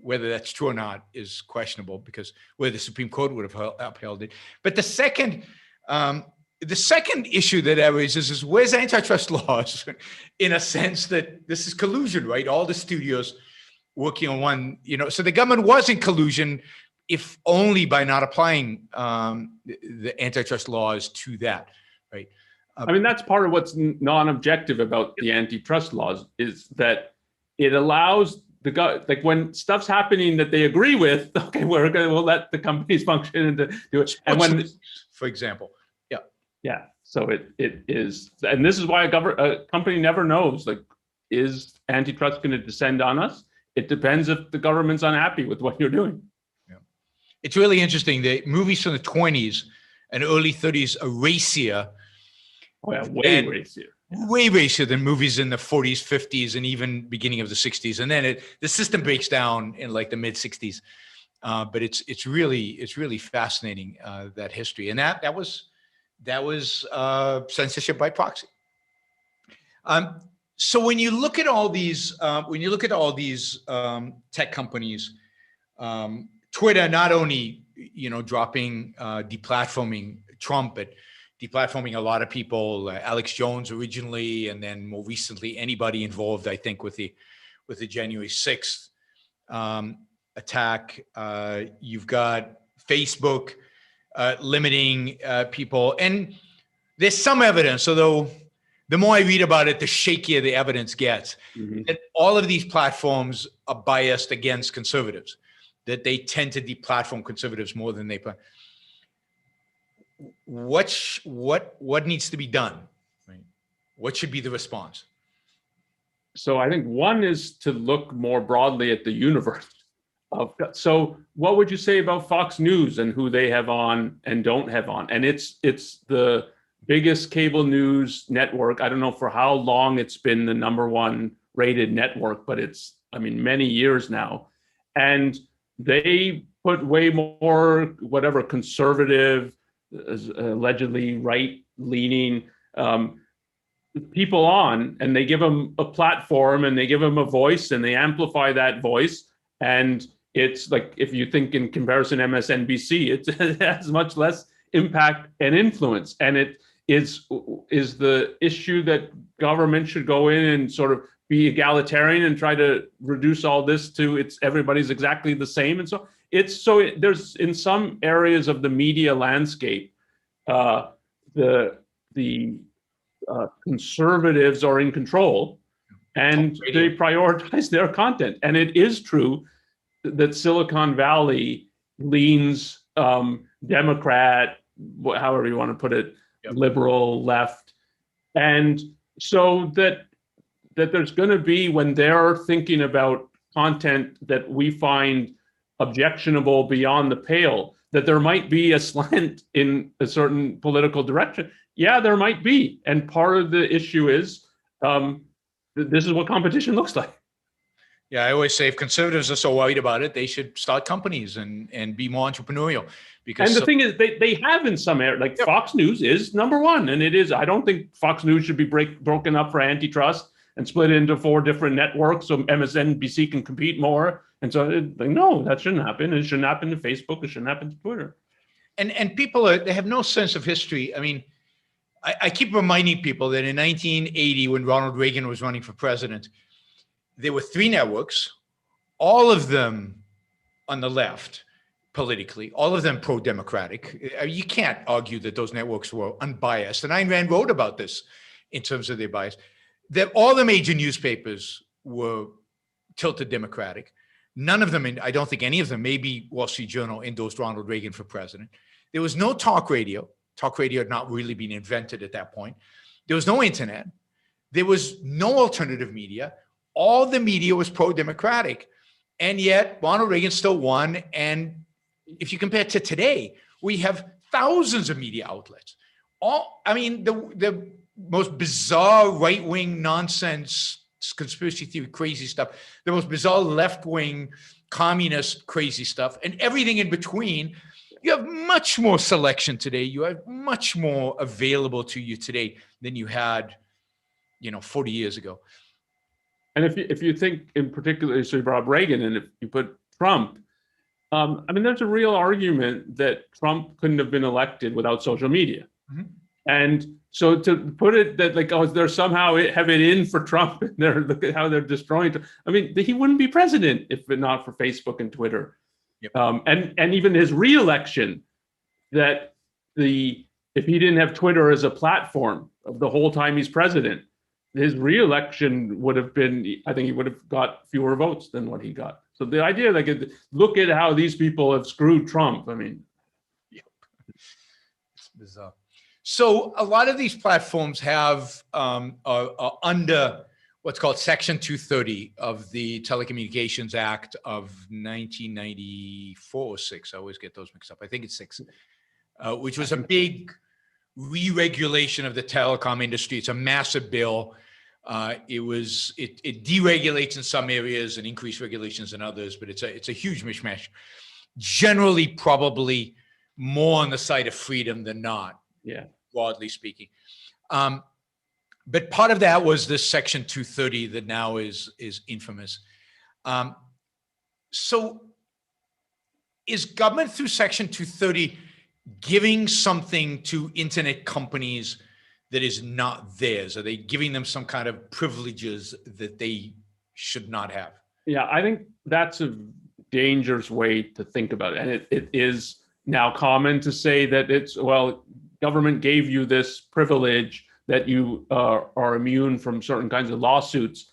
whether that's true or not is questionable, because whether the Supreme Court would have upheld it. But the second issue that that raises is, where's antitrust laws? In a sense that this is collusion, right? All the studios working on one, so the government was in collusion, if only by not applying the antitrust laws to that, right? That's part of what's non-objective about the antitrust laws, is that it allows when stuff's happening that they agree with, okay, we'll let the companies function and do it. And when, for example, yeah, so it is, and this is why a company never knows, is antitrust going to descend on us? It depends if the government's unhappy with what you're doing. Yeah. It's really interesting. The movies from the 20s and early 30s are racier. Oh, yeah, way racier. Yeah. Way racier than movies in the 40s, 50s, and even beginning of the 60s. And then the system breaks down in the mid 60s. But it's really fascinating, that history. And that was censorship by proxy. So when you look at all these, tech companies, Twitter not only dropping, deplatforming Trump, but deplatforming a lot of people, Alex Jones originally, and then more recently anybody involved, I think, with the January 6th attack. You've got Facebook limiting people, and there's some evidence, although the more I read about it, the shakier the evidence gets. Mm-hmm. That all of these platforms are biased against conservatives, that they tend to deplatform conservatives more than they plan. What needs to be done? Right? What should be the response? So I think one is to look more broadly at the universe. So what would you say about Fox News and who they have on and don't have on? And it's the biggest cable news network. I don't know for how long it's been the #1 rated network, but it's, many years now. And they put way more, conservative, allegedly right-leaning people on, and they give them a platform and they give them a voice and they amplify that voice. And it's if you think in comparison, MSNBC, it has much less impact and influence. And it is the issue that government should go in and sort of be egalitarian and try to reduce all this to everybody's exactly the same. And so there's in some areas of the media landscape, the conservatives are in control and they prioritize their content. And it is true that Silicon Valley leans Democrat, however you want to put it, Yep. liberal, left, and so that there's going to be, when they're thinking about content that we find objectionable beyond the pale, that there might be a slant in a certain political direction. Yeah, there might be. And part of the issue is this is what competition looks like. Yeah, I always say if conservatives are so worried about it, they should start companies and be more entrepreneurial. Because and the thing is, they have in some areas, like Fox News is number one. And it is, I don't think Fox News should be broken up for antitrust and split into 4 different networks so MSNBC can compete more. And so, no, that shouldn't happen. It shouldn't happen to Facebook. It shouldn't happen to Twitter. And people they have no sense of history. I mean, I keep reminding people that in 1980, when Ronald Reagan was running for president, there were 3 networks, all of them on the left politically, all of them pro-democratic. You can't argue that those networks were unbiased. And Ayn Rand wrote about this in terms of their bias, that all the major newspapers were tilted democratic. None of them, I don't think any of them, maybe Wall Street Journal, endorsed Ronald Reagan for president. There was no talk radio. Talk radio had not really been invented at that point. There was no internet. There was no alternative media. All the media was pro-democratic. And yet Ronald Reagan still won. And if you compare it to today, we have thousands of media outlets. The most bizarre right-wing nonsense, conspiracy theory, crazy stuff, the most bizarre left-wing communist crazy stuff, and everything in between. You have much more selection today. You have much more available to you today than you had, 40 years ago. And if you think in particular, so you brought up Reagan, and if you put Trump, there's a real argument that Trump couldn't have been elected without social media. Mm-hmm. And so to put it that they're somehow have it in for Trump, and look at how they're destroying. He wouldn't be president if not for Facebook and Twitter. Yep. And even his re-election, that if he didn't have Twitter as a platform of the whole time he's president, his re-election would have been, I think he would have got fewer votes than what he got. So the idea, look at how these people have screwed Trump. Yep. It's bizarre. So a lot of these platforms are under what's called Section 230 of the Telecommunications Act of 1994 or 6. I always get those mixed up. I think it's 6, which was a big re-regulation of the telecom industry. It's a massive bill. It deregulates in some areas and increased regulations in others, but it's a huge mishmash. Generally, probably more on the side of freedom than not. Yeah, broadly speaking. But part of that was this Section 230 that now is infamous. So is government through Section 230 giving something to internet companies that is not theirs? Are they giving them some kind of privileges that they should not have? Yeah, I think that's a dangerous way to think about it. And it is now common to say that government gave you this privilege that you are immune from certain kinds of lawsuits,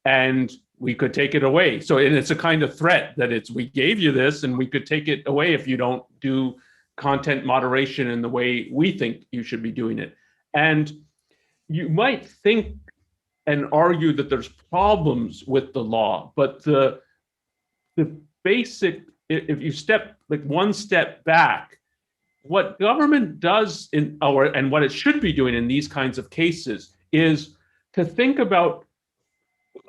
and we could take it away. So it's a kind of threat that we gave you this and we could take it away if you don't do content moderation in the way we think you should be doing it. And you might think and argue that there's problems with the law, but the basic, if you step one step back, what government does and what it should be doing in these kinds of cases is to think about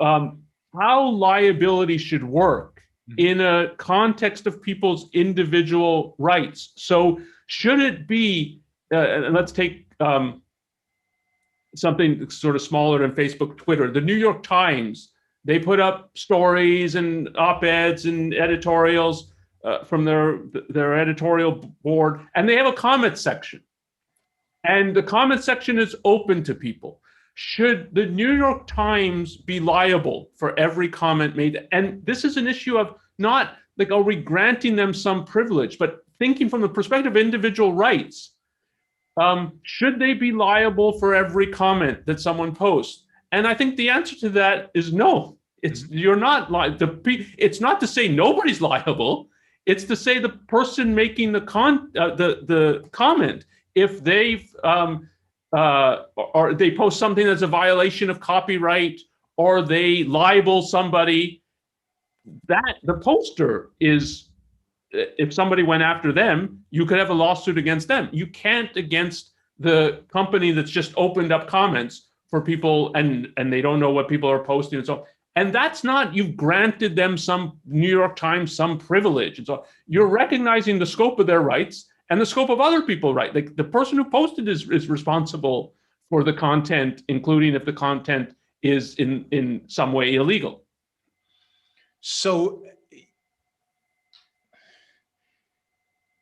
how liability should work in a context of people's individual rights. So should it be, let's take something sort of smaller than Facebook, Twitter, the New York Times, they put up stories and op-eds and editorials from their editorial board, and they have a comment section. And the comment section is open to people. Should the New York Times be liable for every comment made? And this is an issue of not are we granting them some privilege, but thinking from the perspective of individual rights. Should they be liable for every comment that someone posts? And I think the answer to that is no. You're not it's not to say nobody's liable. It's to say the person making the comment, if they've or they post something that's a violation of copyright, or they libel somebody, that the poster is, if somebody went after them, you could have a lawsuit against them. You can't against the company that's just opened up comments for people, and they don't know what people are posting and so on. And that's not, you've granted them some New York Times, some privilege. And so you're recognizing the scope of their rights and the scope of other people's rights. Like the person who posted is responsible for the content, including if the content is in some way illegal. So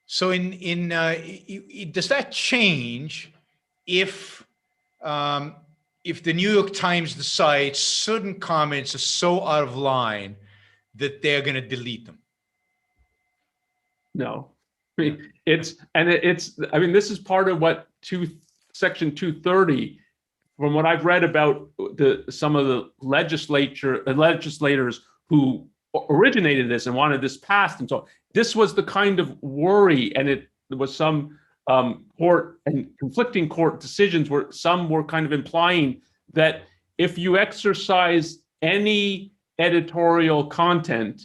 does that change if the New York Times decides certain comments are so out of line that they're going to delete them? No, I mean, I mean, this is part of what Section 230, from what I've read about some of the legislators who originated this and wanted this passed, and so on. This was the kind of worry, and there was some court and conflicting court decisions where some were kind of implying that if you exercise any editorial content,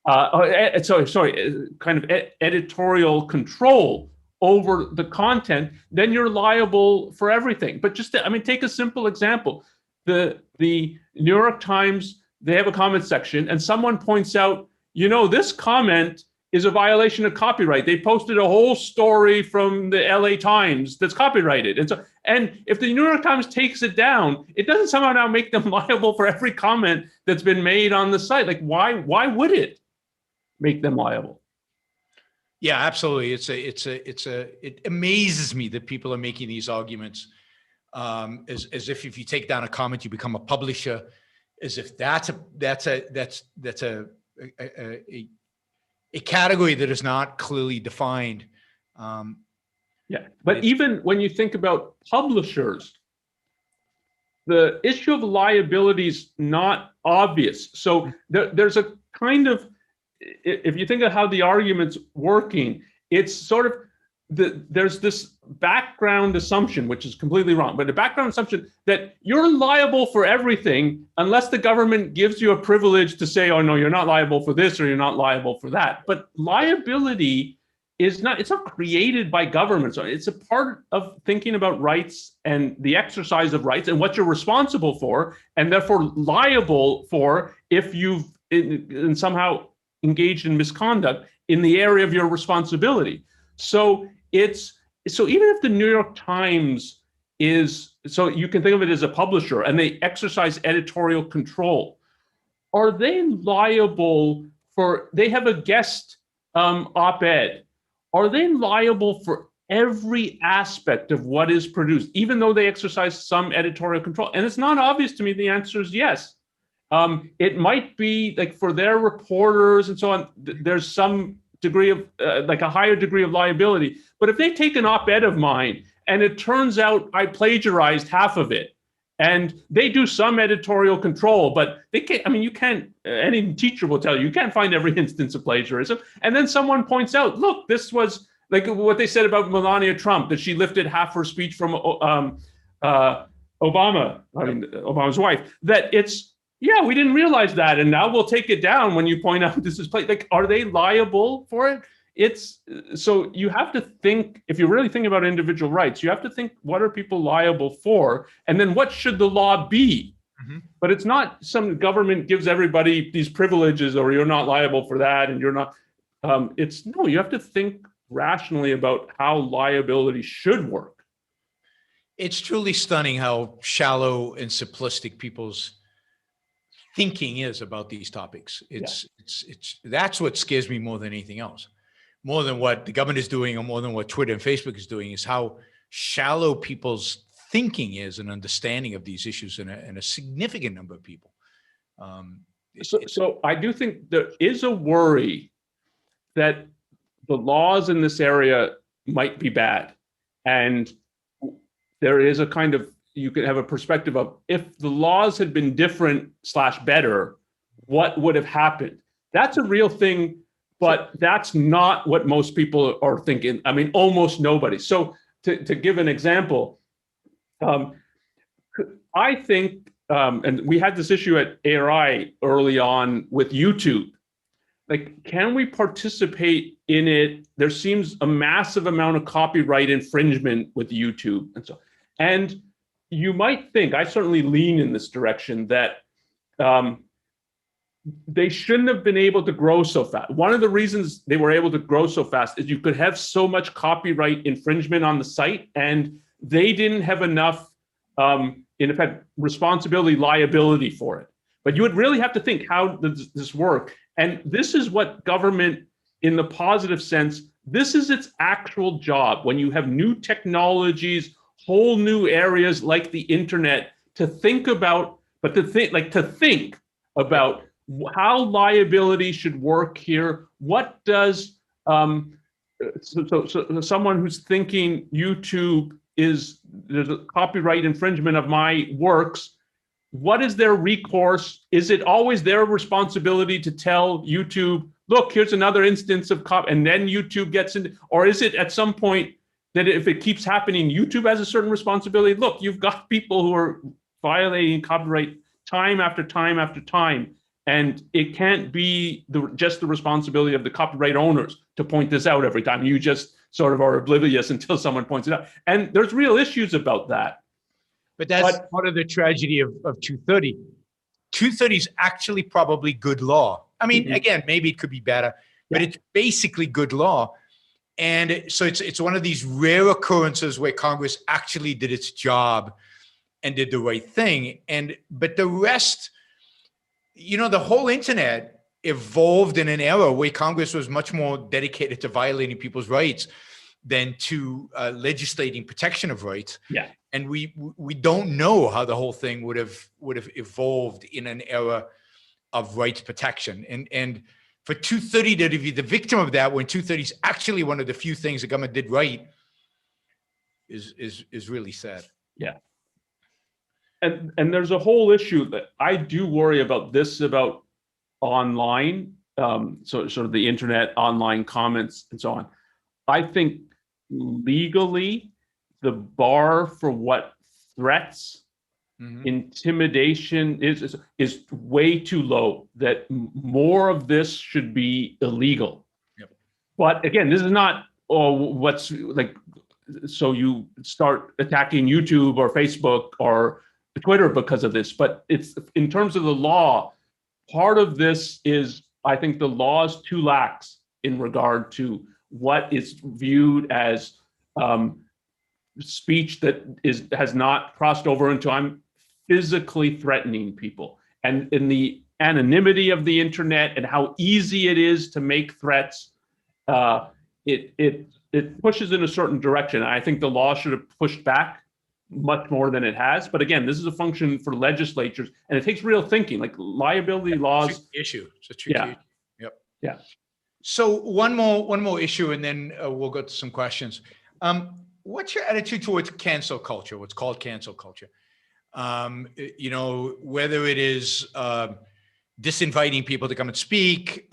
kind of editorial control over the content, then you're liable for everything. But just, I mean, take a simple example. The New York Times, they have a comment section, and someone points out, you know, this comment is a violation of copyright. They posted a whole story from the LA Times that's copyrighted. And if the New York Times takes it down, it doesn't somehow now make them liable for every comment that's been made on the site. Like, why would it make them liable? Yeah, absolutely. It amazes me that people are making these arguments as if you take down a comment, you become a publisher, as if that's a category that is not clearly defined. Yeah, but even when you think about publishers, the issue of liability is not obvious. So there's a kind of, if you think of how the argument's working, it's sort of, there's this background assumption, which is completely wrong, but a background assumption that you're liable for everything unless the government gives you a privilege to say, oh no, you're not liable for this or you're not liable for that. But liability it's not created by government. So it's a part of thinking about rights and the exercise of rights and what you're responsible for, and therefore liable for if you've somehow engaged in misconduct in the area of your responsibility. So even if the New York Times so you can think of it as a publisher and they exercise editorial control, are they liable they have a guest op-ed, are they liable for every aspect of what is produced, even though they exercise some editorial control? And it's not obvious to me. The answer is yes. It might be like for their reporters and so on, there's some degree of like a higher degree of liability. But if they take an op-ed of mine and it turns out I plagiarized half of it, and they do some editorial control, but they can't, I mean, you can't, any teacher will tell you, you can't find every instance of plagiarism. And then someone points out, look, this was like what they said about Melania Trump, that she lifted half her speech from Obama's wife, that yeah, we didn't realize that, and now we'll take it down when you point out this is like, are they liable for it? So you have to think, if you're really thinking about individual rights, you have to think, what are people liable for? And then what should the law be? Mm-hmm. But it's not some government gives everybody these privileges, or you're not liable for that, and you're not, no, you have to think rationally about how liability should work. It's truly stunning how shallow and simplistic people's thinking is about these topics. That's what scares me more than anything else. More than what the government is doing, or more than what Twitter and Facebook is doing, is how shallow people's thinking is and understanding of these issues in a significant number of people. So I do think there is a worry that the laws in this area might be bad. And there is a kind of, you could have a perspective of, if the laws had been different / better, what would have happened. That's a real thing, but that's not what most people are thinking. I mean, almost nobody. So to give an example, I think, and we had this issue at ARI early on with YouTube. Like, can we participate in it? There seems a massive amount of copyright infringement with YouTube and so. And you might think, I certainly lean in this direction, that they shouldn't have been able to grow so fast. One of the reasons they were able to grow so fast is you could have so much copyright infringement on the site, and they didn't have enough, in effect, responsibility, liability for it. But you would really have to think, how does this work? And this is what government, in the positive sense, this is its actual job. When you have new technologies, whole new areas like the internet, to think about, but to think about how liability should work here. What does so someone who's thinking YouTube there's a copyright infringement of my works, what is their recourse? Is it always their responsibility to tell YouTube, look, here's another instance of and then YouTube gets in? Or is it at some point that if it keeps happening, YouTube has a certain responsibility? Look, you've got people who are violating copyright time after time after time, and it can't be just the responsibility of the copyright owners to point this out every time. You just sort of are oblivious until someone points it out. And there's real issues about that. But that's part of the tragedy of 230. 230 is actually probably good law. I mean, again, maybe it could be better, but it's basically good law. And so it's one of these rare occurrences where Congress actually did its job and did the right thing. But the rest, the whole internet evolved in an era where Congress was much more dedicated to violating people's rights than to legislating protection of rights. Yeah. And we don't know how the whole thing would have evolved in an era of rights protection. And for 230 to be the victim of that, when 230 is actually one of the few things the government did right, is really sad. Yeah. And there's a whole issue that I do worry about about online, so sort of the internet, online comments and so on. I think legally, the bar for what threats, intimidation is way too low, that more of this should be illegal. Yep. But again, this is not, what's like, so you start attacking YouTube or Facebook or Twitter because of this. But it's, in terms of the law, part of this is, I think the law is too lax in regard to what is viewed as speech that has not crossed over into I'm physically threatening people. And in the anonymity of the internet and how easy it is to make threats, it pushes in a certain direction. I think the law should have pushed back much more than it has. But again, this is a function for legislatures, and it takes real thinking. Like liability laws. It's a tricky issue. Yep. Yeah. So one more issue, and then we'll go to some questions. What's your attitude towards cancel culture? What's called cancel culture? Whether it is disinviting people to come and speak,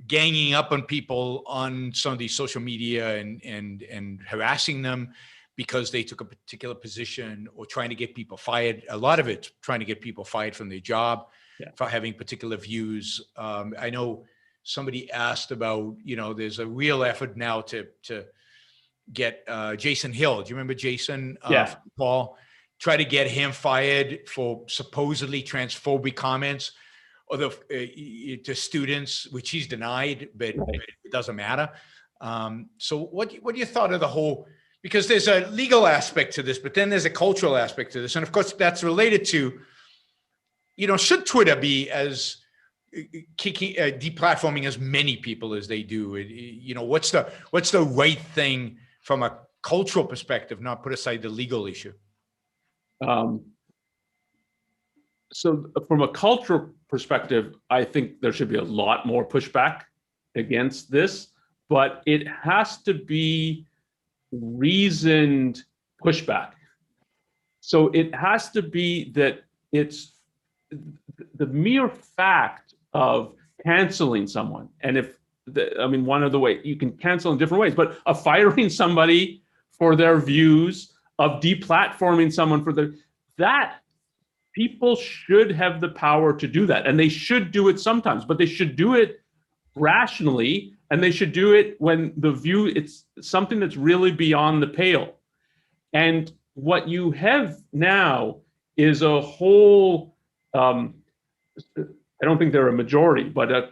ganging up on people on some of these social media and harassing them because they took a particular position, or trying to get people fired. A lot of it's trying to get people fired from their job for having particular views. I know somebody asked about, there's a real effort now to get Jason Hill. Do you remember Jason? Paul? Try to get him fired for supposedly transphobic comments or to students, which he's denied, but it doesn't matter. So what do you thought of the whole, because there's a legal aspect to this, but then there's a cultural aspect to this. And of course that's related to, should Twitter be as deplatforming as many people as they do? What's the right thing from a cultural perspective, not put aside the legal issue? So from a cultural perspective, I think there should be a lot more pushback against this, but it has to be reasoned pushback. So it has to be that it's the mere fact of canceling someone, and one of the ways you can cancel in different ways, but of firing somebody for their views, of deplatforming someone for that people should have the power to do that, and they should do it sometimes, but they should do it rationally, and they should do it when it's something that's really beyond the pale. And what you have now is a whole, I don't think they're a majority, but a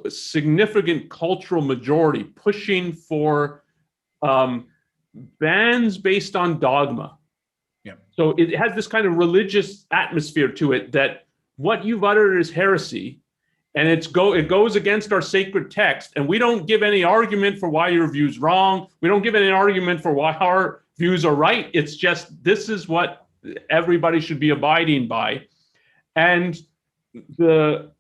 significant cultural majority pushing for bans based on dogma. Yeah. So it has this kind of religious atmosphere to it that what you've uttered is heresy, and it goes against our sacred text, and we don't give any argument for why your view's wrong. We don't give any argument for why our views are right. It's just, this is what everybody should be abiding by. And the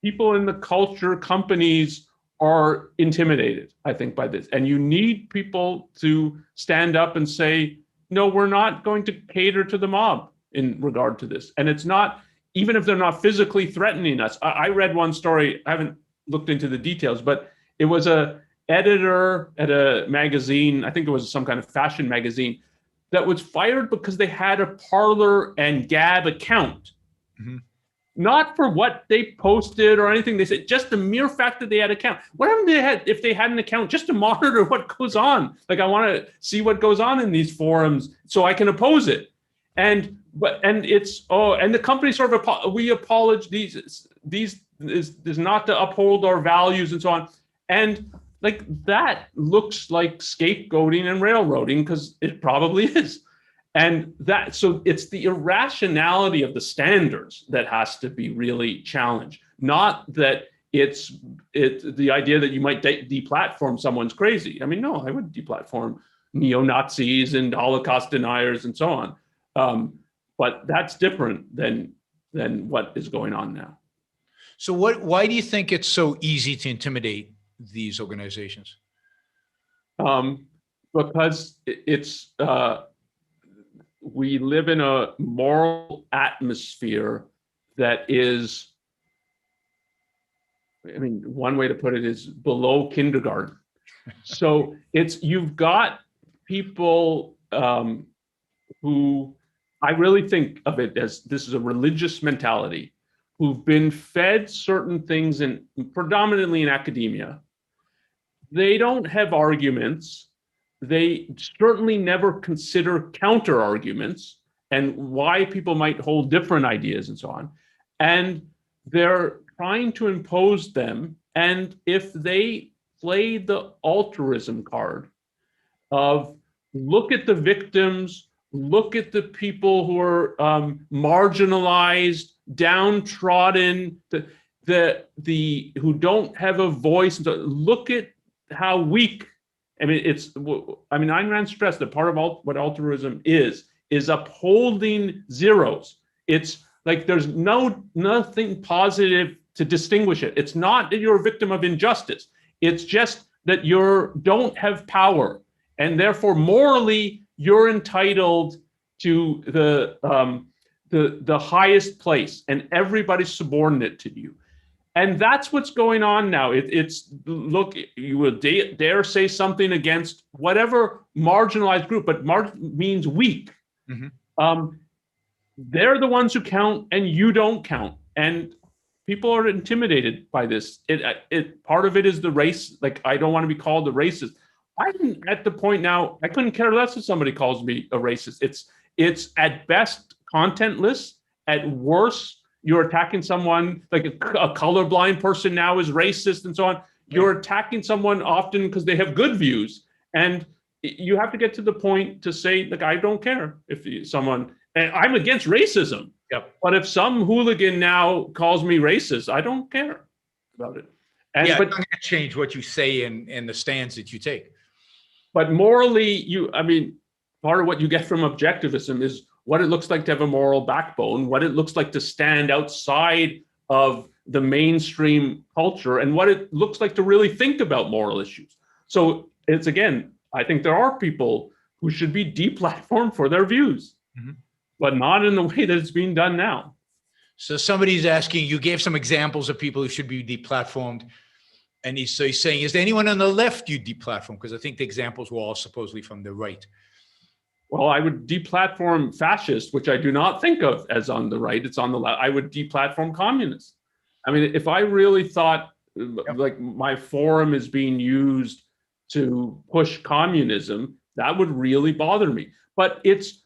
people in the culture, companies are intimidated, I think, by this. And you need people to stand up and say, no, we're not going to cater to the mob in regard to this. And it's not, even if they're not physically threatening us. I read one story, I haven't looked into the details, but it was a editor at a magazine, I think it was some kind of fashion magazine, that was fired because they had a Parler and Gab account. Mm-hmm. Not for what they posted or anything. They said just the mere fact that they had an account. What happened if they had an account just to monitor what goes on? Like, I want to see what goes on in these forums so I can oppose it. And the company sort of, we apologize, these is not to uphold our values and so on. And like, that looks like scapegoating and railroading, because it probably is. And so it's the irrationality of the standards that has to be really challenged. Not that it's the idea that you might deplatform someone's crazy. I mean, no, I would deplatform neo-Nazis and Holocaust deniers and so on. But that's different than what is going on now. So why do you think it's so easy to intimidate these organizations? Because it's we live in a moral atmosphere that is, I mean, one way to put it is below kindergarten. So you've got people who, I really think of it as, this is a religious mentality, who've been fed certain things predominantly in academia. They don't have arguments. They certainly never consider counter arguments and why people might hold different ideas and so on. And they're trying to impose them. And if they play the altruism card of, look at the victims, look at the people who are marginalized, downtrodden, who don't have a voice, look at how weak. I mean, Ayn Rand stressed that part of what altruism is upholding zeros. It's like there's nothing positive to distinguish it. It's not that you're a victim of injustice. It's just that you don't have power, and therefore morally you're entitled to the highest place, and everybody's subordinate to you. And that's what's going on now. Look, you will dare say something against whatever marginalized group, but means weak. Mm-hmm. They're the ones who count, and you don't count. And people are intimidated by this. Part of it is the race. Like, I don't want to be called a racist. I'm at the point now, I couldn't care less if somebody calls me a racist. It's at best contentless. At worst, you're attacking someone, like a colorblind person now is racist and so on. You're attacking someone often because they have good views. And you have to get to the point to say, like, I don't care if someone, and I'm against racism. Yep. But if some hooligan now calls me racist, I don't care about it. But it's not going to change what you say and the stance that you take. But morally, part of what you get from objectivism is what it looks like to have a moral backbone, what it looks like to stand outside of the mainstream culture, and what it looks like to really think about moral issues. So it's, again, I think there are people who should be deplatformed for their views. Mm-hmm. but not in the way that it's being done now. So somebody's asking, you gave some examples of people who should be deplatformed. And he's saying, is there anyone on the left you deplatform? Because I think the examples were all supposedly from the right. Well, I would deplatform fascists, which I do not think of as on the right. It's on the left. I would deplatform communists. I mean, if I really thought like my forum is being used to push communism, that would really bother me. But this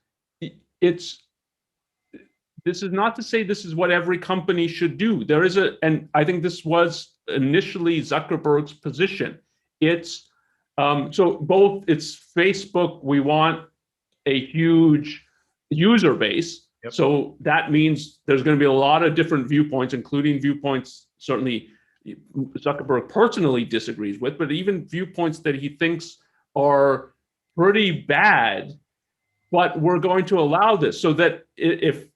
is not to say this is what every company should do. There is and I think this was initially Zuckerberg's position. It's so both it's Facebook, we want a huge user base. Yep. So that means there's going to be a lot of different viewpoints, including viewpoints certainly Zuckerberg personally disagrees with, but even viewpoints that he thinks are pretty bad. But we're going to allow this so that if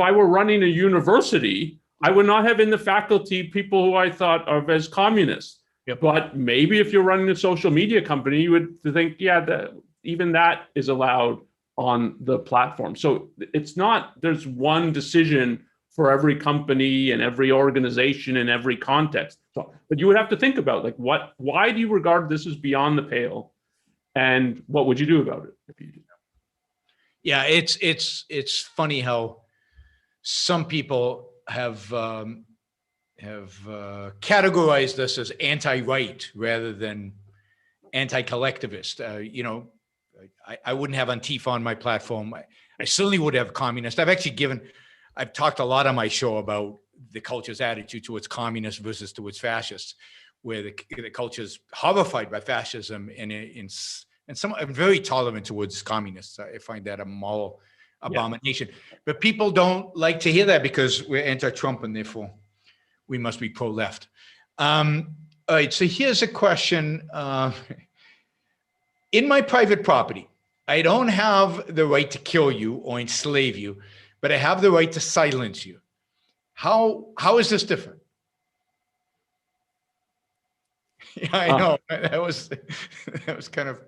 I were running a university, I would not have in the faculty people who I thought of as communists. Yep. But maybe if you're running a social media company, you would think, yeah, even that is allowed on the platform. So it's not, there's one decision for every company and every organization in every context. So, but you would have to think about like why do you regard this as beyond the pale? And what would you do about it if you did? Yeah, it's funny how some people have categorized us as anti-right rather than anti-collectivist. I wouldn't have Antifa on my platform. I certainly would have communist. I've talked a lot on my show about the culture's attitude towards communists versus towards fascists, where the culture is horrified by fascism and some are very tolerant towards communists. I find that a moral abomination. Yeah. But people don't like to hear that because we're anti-Trump and therefore we must be pro-left. All right, so here's a question. In my private property, I don't have the right to kill you or enslave you, but I have the right to silence you. How is this different? Yeah, I know. That was kind of.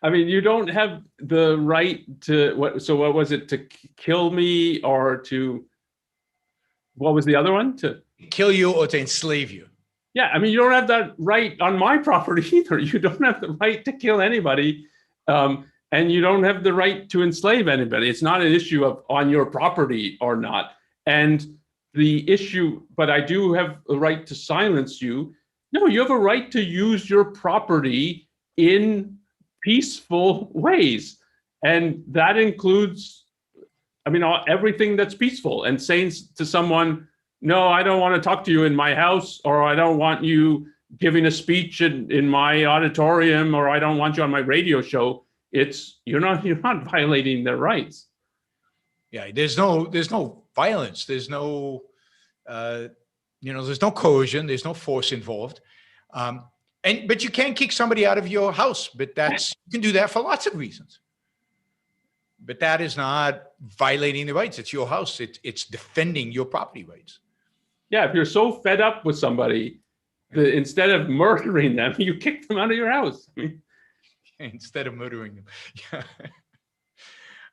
I mean, you don't have the right to what? So what was it? To kill me or to? What was the other one? To kill you or to enslave you. Yeah, I mean, you don't have that right on my property either. You don't have the right to kill anybody, and you don't have the right to enslave anybody. It's not an issue of on your property or not. And the issue, but I do have the right to silence you. No, you have a right to use your property in peaceful ways. And that includes, I mean, everything that's peaceful. And saying to someone, no, I don't want to talk to you in my house, or I don't want you giving a speech in my auditorium, or I don't want you on my radio show. You're not violating their rights. Yeah, there's no violence. There's no, there's no coercion. There's no force involved. But you can kick somebody out of your house, but you can do that for lots of reasons. But that is not violating the rights. It's your house. It's defending your property rights. Yeah, if you're so fed up with somebody, instead of murdering them, you kick them out of your house. Instead of murdering them.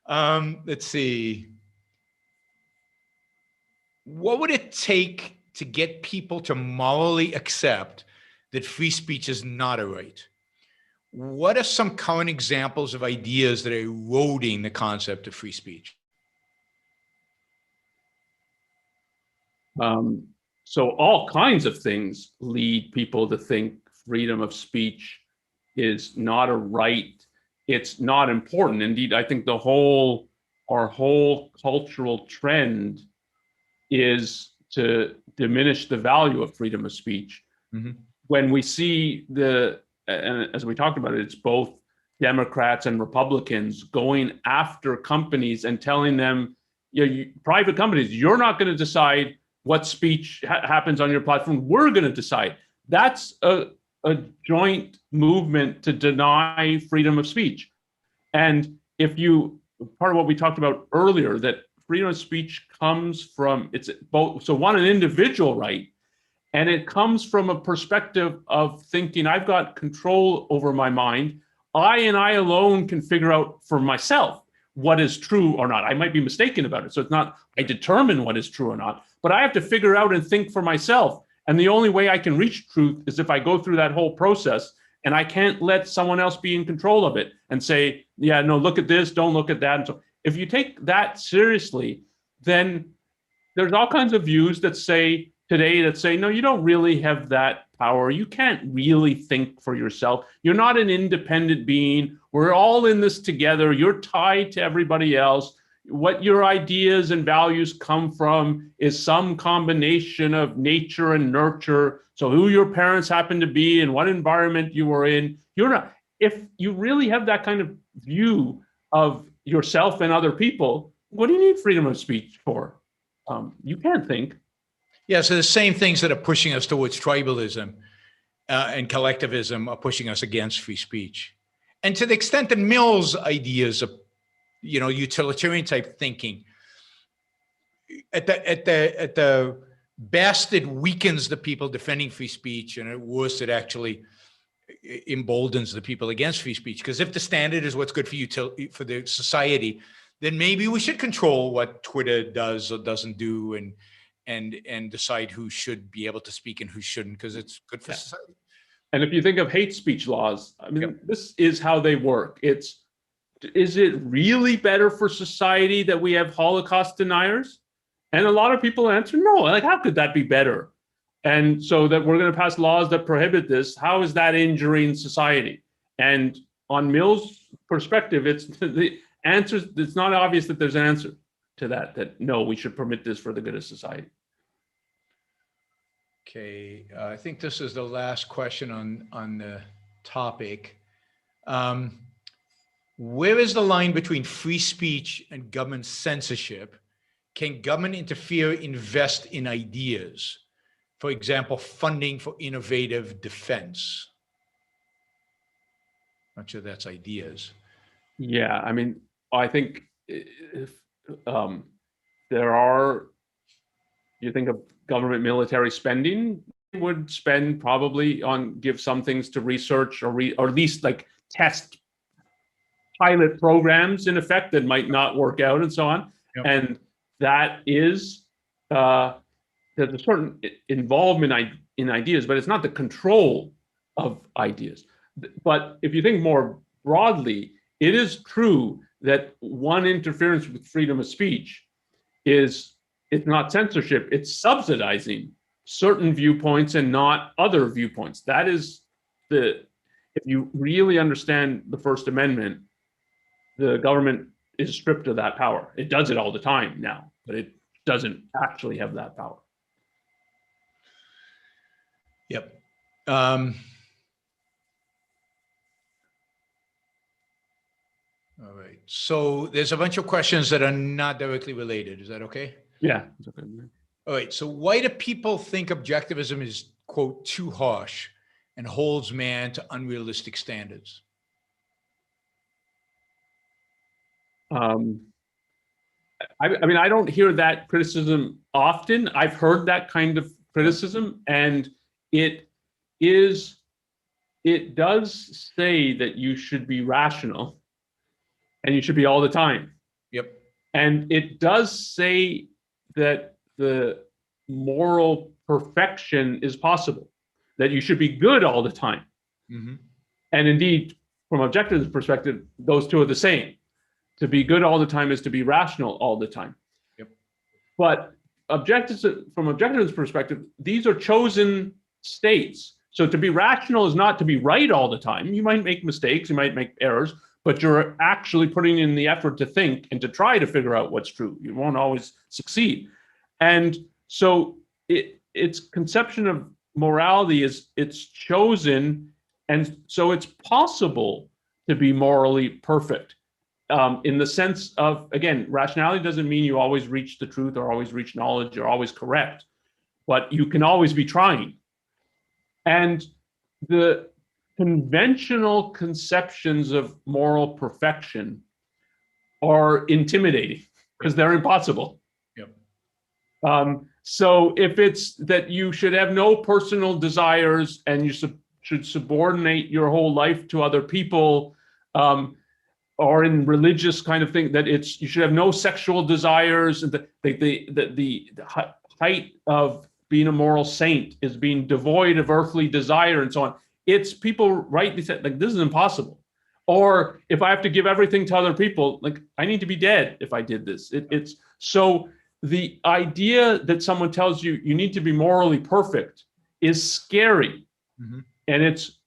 Yeah. Let's see. What would it take to get people to morally accept that free speech is not a right? What are some current examples of ideas that are eroding the concept of free speech? So all kinds of things lead people to think freedom of speech is not a right. It's not important. Indeed, I think our whole cultural trend is to diminish the value of freedom of speech. Mm-hmm. When we see and as we talked about it, it's both Democrats and Republicans going after companies and telling them, private companies, you're not going to decide what speech happens on your platform. We're going to decide. That's a joint movement to deny freedom of speech. And part of what we talked about earlier, that freedom of speech comes from, it's both, so one, an individual right, and it comes from a perspective of thinking, I've got control over my mind. I alone can figure out for myself what is true or not. I might be mistaken about it. So it's not I determine what is true or not, but I have to figure out and think for myself. And the only way I can reach truth is if I go through that whole process, and I can't let someone else be in control of it and say, yeah, no, look at this, don't look at that. And so if you take that seriously, then there's all kinds of views that say today that say, no, you don't really have that power. You can't really think for yourself. You're not an independent being. We're all in this together. You're tied to everybody else. What your ideas and values come from is some combination of nature and nurture. So who your parents happen to be and what environment you were in, you're not, if you really have that kind of view of yourself and other people, what do you need freedom of speech for? You can't think. Yeah, so the same things that are pushing us towards tribalism and collectivism are pushing us against free speech. And to the extent that Mill's ideas of, utilitarian type thinking, at the best, it weakens the people defending free speech, and at worst, it actually emboldens the people against free speech. Because if the standard is what's good for the society, then maybe we should control what Twitter does or doesn't do, and decide who should be able to speak and who shouldn't, because it's good for society. And if you think of hate speech laws, I mean, this is how they work. Is it really better for society that we have Holocaust deniers? And a lot of people answer no. Like, how could that be better? And so that we're going to pass laws that prohibit this. How is that injuring society? And on Mill's perspective, it's the answers. It's not obvious that there's an answer to that no, we should permit this for the good of society. Okay, I think this is the last question on the topic. Where is the line between free speech and government censorship? Can government interfere, invest in ideas? For example, funding for innovative defense. Not sure that's ideas. Yeah, I mean, I think if there are, you think of government military spending, would spend probably on give some things to research or at least like test pilot programs in effect that might not work out and so on. Yep. And that is there's a certain involvement in ideas, but it's not the control of ideas. But if you think more broadly, it is true that one interference with freedom of speech is it's not censorship, it's subsidizing certain viewpoints and not other viewpoints. That is if you really understand the First Amendment, the government is stripped of that power. It does it all the time now, but it doesn't actually have that power. Yep. All right. So there's a bunch of questions that are not directly related. Is that okay? Yeah. It's okay. All right. So why do people think objectivism is, quote, too harsh and holds man to unrealistic standards? I mean, I don't hear that criticism often. I've heard that kind of criticism, and it does say that you should be rational and you should be all the time. Yep. And it does say that the moral perfection is possible, that you should be good all the time. Mm-hmm. And indeed, from objectivist perspective, those two are the same. To be good all the time is to be rational all the time. Yep. But from objectivist perspective, these are chosen states. So to be rational is not to be right all the time. You might make mistakes, you might make errors, but you're actually putting in the effort to think and to try to figure out what's true. You won't always succeed. And so its conception of morality is it's chosen, and so it's possible to be morally perfect. In the sense of, again, rationality doesn't mean you always reach the truth or always reach knowledge or always correct, but you can always be trying. And the conventional conceptions of moral perfection are intimidating because they're impossible. Yep. So if it's that you should have no personal desires and you should subordinate your whole life to other people, or in religious kind of thing, that you should have no sexual desires, and the height of being a moral saint is being devoid of earthly desire, and so on. It's people rightly said, like, this is impossible. Or if I have to give everything to other people, like, I need to be dead if I did this. It's so the idea that someone tells you you need to be morally perfect is scary. Mm-hmm. And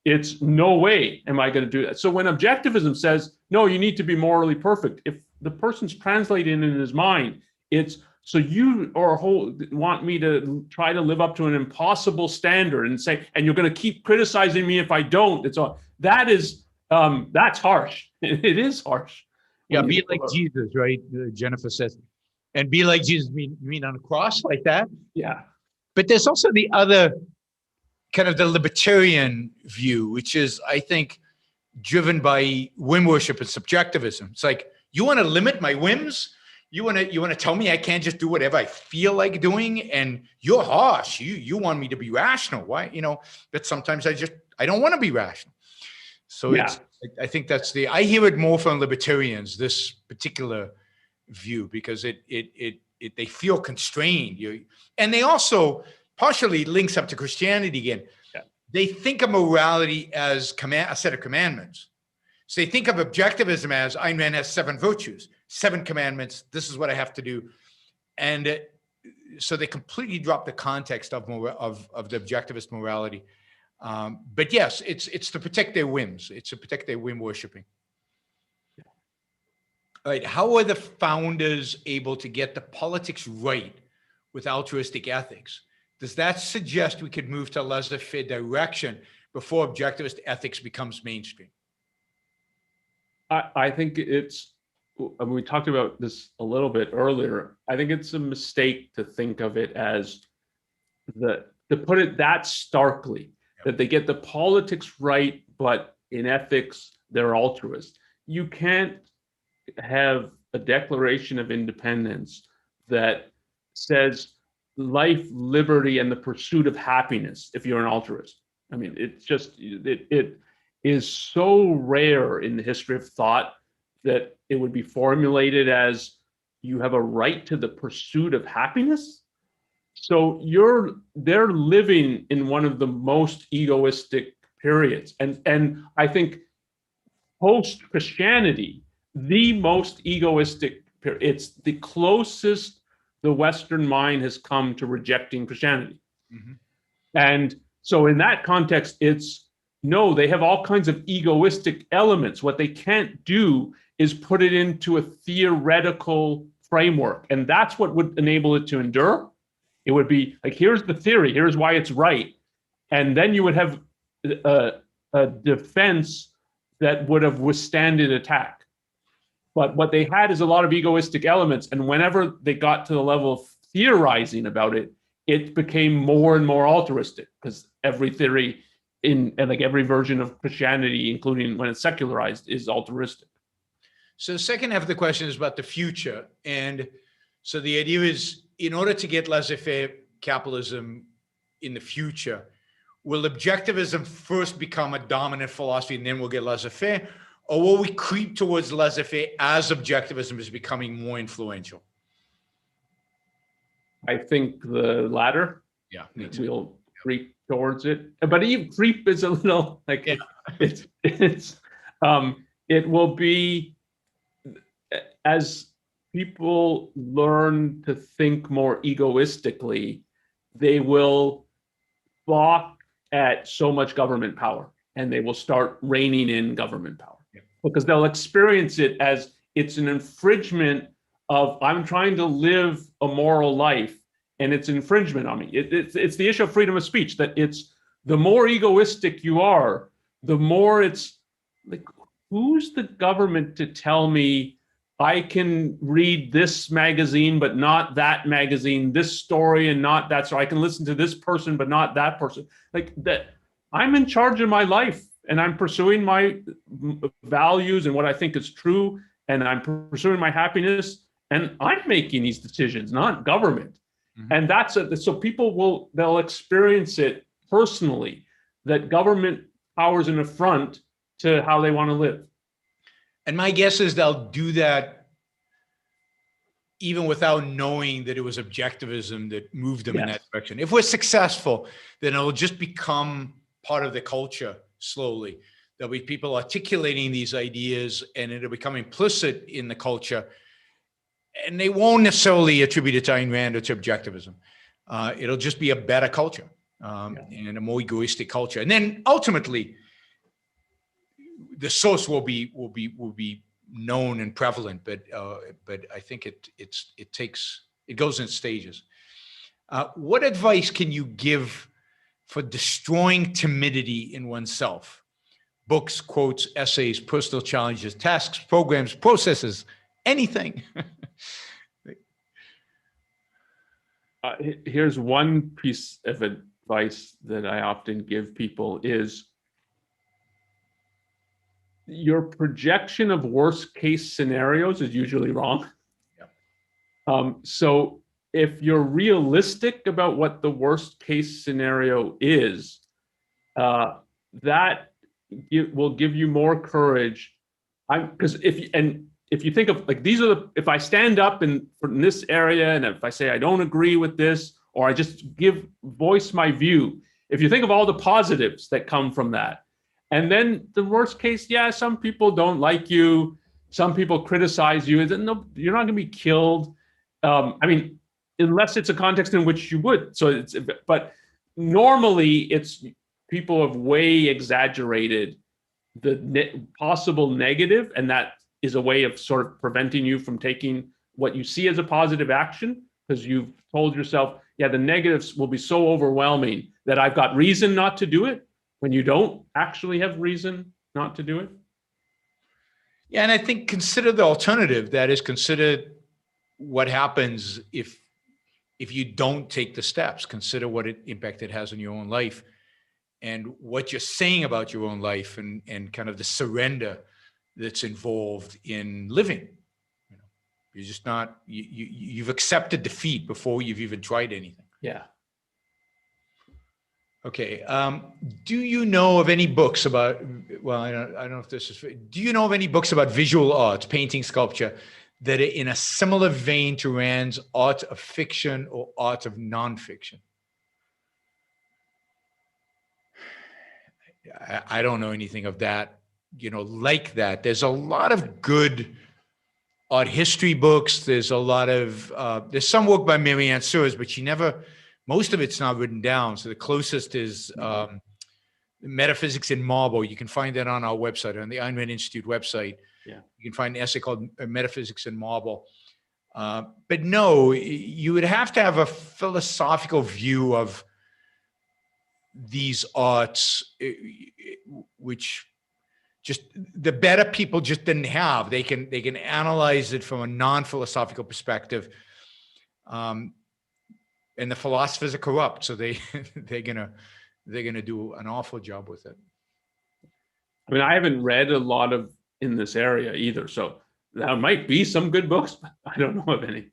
it's no way am I going to do that. So when objectivism says, no, you need to be morally perfect, if the person's translating in his mind, it's, so you want me to try to live up to an impossible standard and say, and you're going to keep criticizing me if I don't. It's all that is, that's harsh. It is harsh. Yeah, be like Jesus, right? Jennifer says, and be like Jesus. You mean on a cross like that? Yeah. But there's also the other kind of the libertarian view, which is, I think, driven by whim worship and subjectivism. It's like, you want to limit my whims? You want to tell me I can't just do whatever I feel like doing? And you're harsh. You want me to be rational. Why? But sometimes I don't want to be rational. So yeah. I think I hear it more from libertarians, this particular view, because they feel constrained. And they also partially links up to Christianity again. Yeah. They think of morality as a set of commandments. So they think of objectivism as Ayn Rand has 7 virtues, 7 commandments. This is what I have to do. And so they completely drop the context of the objectivist morality. But yes, it's to protect their whims. It's to protect their whim worshiping. Yeah. All right. How are the founders able to get the politics right with altruistic ethics? Does that suggest we could move to a laissez-faire direction before objectivist ethics becomes mainstream? I think we talked about this a little bit earlier. I think it's a mistake to think of it as to put it that starkly, that they get the politics right, but in ethics, they're altruist. You can't have a Declaration of Independence that says life, liberty, and the pursuit of happiness if you're an altruist. I mean, it's just, it is so rare in the history of thought that it would be formulated as you have a right to the pursuit of happiness. So they're living in one of the most egoistic periods. And I think post-Christianity, the most egoistic period, it's the closest the Western mind has come to rejecting Christianity. Mm-hmm. And so in that context, they have all kinds of egoistic elements. What they can't do is put it into a theoretical framework. And that's what would enable it to endure. It would be like, here's the theory, here's why it's right. And then you would have a defense that would have withstanded attack. But what they had is a lot of egoistic elements. And whenever they got to the level of theorizing about it, it became more and more altruistic, because every theory and like every version of Christianity, including when it's secularized, is altruistic. So the second half of the question is about the future. And so the idea is, in order to get laissez-faire capitalism in the future, will objectivism first become a dominant philosophy and then we'll get laissez-faire? Or will we creep towards laissez-faire as objectivism is becoming more influential? I think the latter. Yeah, we'll creep towards it. But even creep is a little like it will be, as people learn to think more egoistically, they will balk at so much government power and they will start reining in government power. Because they'll experience it as it's an infringement of, I'm trying to live a moral life and it's infringement on me. It's the issue of freedom of speech, that it's the more egoistic you are, the more it's like, who's the government to tell me I can read this magazine, but not that magazine, this story and not that. So I can listen to this person, but not that person. Like that, I'm in charge of my life. And I'm pursuing my values and what I think is true, and I'm pursuing my happiness, and I'm making these decisions, not government. Mm-hmm. And so people they'll experience it personally, that government power is an affront to how they want to live. And my guess is they'll do that even without knowing that it was objectivism that moved them in that direction. If we're successful, then it'll just become part of the culture slowly. There'll be people articulating these ideas and it'll become implicit in the culture. And they won't necessarily attribute it to Ayn Rand or to objectivism. It'll just be a better culture and a more egoistic culture. And then ultimately, the source will be known and prevalent, but I think it goes in stages. What advice can you give for destroying timidity in oneself? Books, quotes, essays, personal challenges, tasks, programs, processes, anything. Here's one piece of advice that I often give people is your projection of worst case scenarios is usually wrong. So if you're realistic about what the worst case scenario is, that will give you more courage. Because if you think of like, these are if I stand up in this area and if I say I don't agree with this, or I just voice my view, if you think of all the positives that come from that, and then the worst case, some people don't like you, some people criticize you, and no, you're not going to be killed. I mean, unless it's a context in which you would. But normally it's people have way exaggerated the possible negative, and that is a way of sort of preventing you from taking what you see as a positive action, because you've told yourself, the negatives will be so overwhelming that I've got reason not to do it, when you don't actually have reason not to do it. Yeah, and I think consider the alternative. That is, consider what happens if you don't take the steps. Consider what impact it has on your own life and what you're saying about your own life and kind of the surrender that's involved in living. You're just not, you've accepted defeat before you've even tried anything. Yeah. Okay. Do you know of any books about, well, I don't know if this is, do you know of any books about visual arts, painting, sculpture, that are in a similar vein to Rand's art of fiction or art of nonfiction? I don't know anything of that, like that. There's a lot of good art history books. There's a lot of, there's some work by Marianne Sears, but most of it's not written down. So the closest is Metaphysics in Marble. You can find that on our website, on the Ayn Rand Institute website. Yeah. You can find an essay called Metaphysics in Marble. But no, you would have to have a philosophical view of these arts, which just the better people just didn't have. They can analyze it from a non-philosophical perspective. And the philosophers are corrupt, so they're gonna do an awful job with it. I mean, I haven't read a lot in this area either, so there might be some good books, but I don't know of any.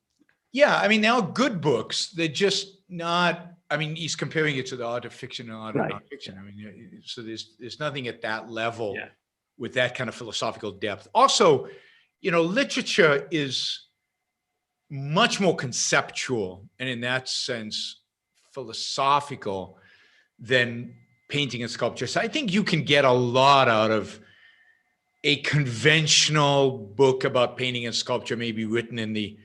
Yeah, I mean, there are good books. They're just not. I mean, he's comparing it to the art of fiction and art of nonfiction. I mean, so there's nothing at that level with that kind of philosophical depth. Also, literature is much more conceptual and in that sense philosophical than painting and sculpture. So I think you can get a lot out of a conventional book about painting and sculpture, maybe written in the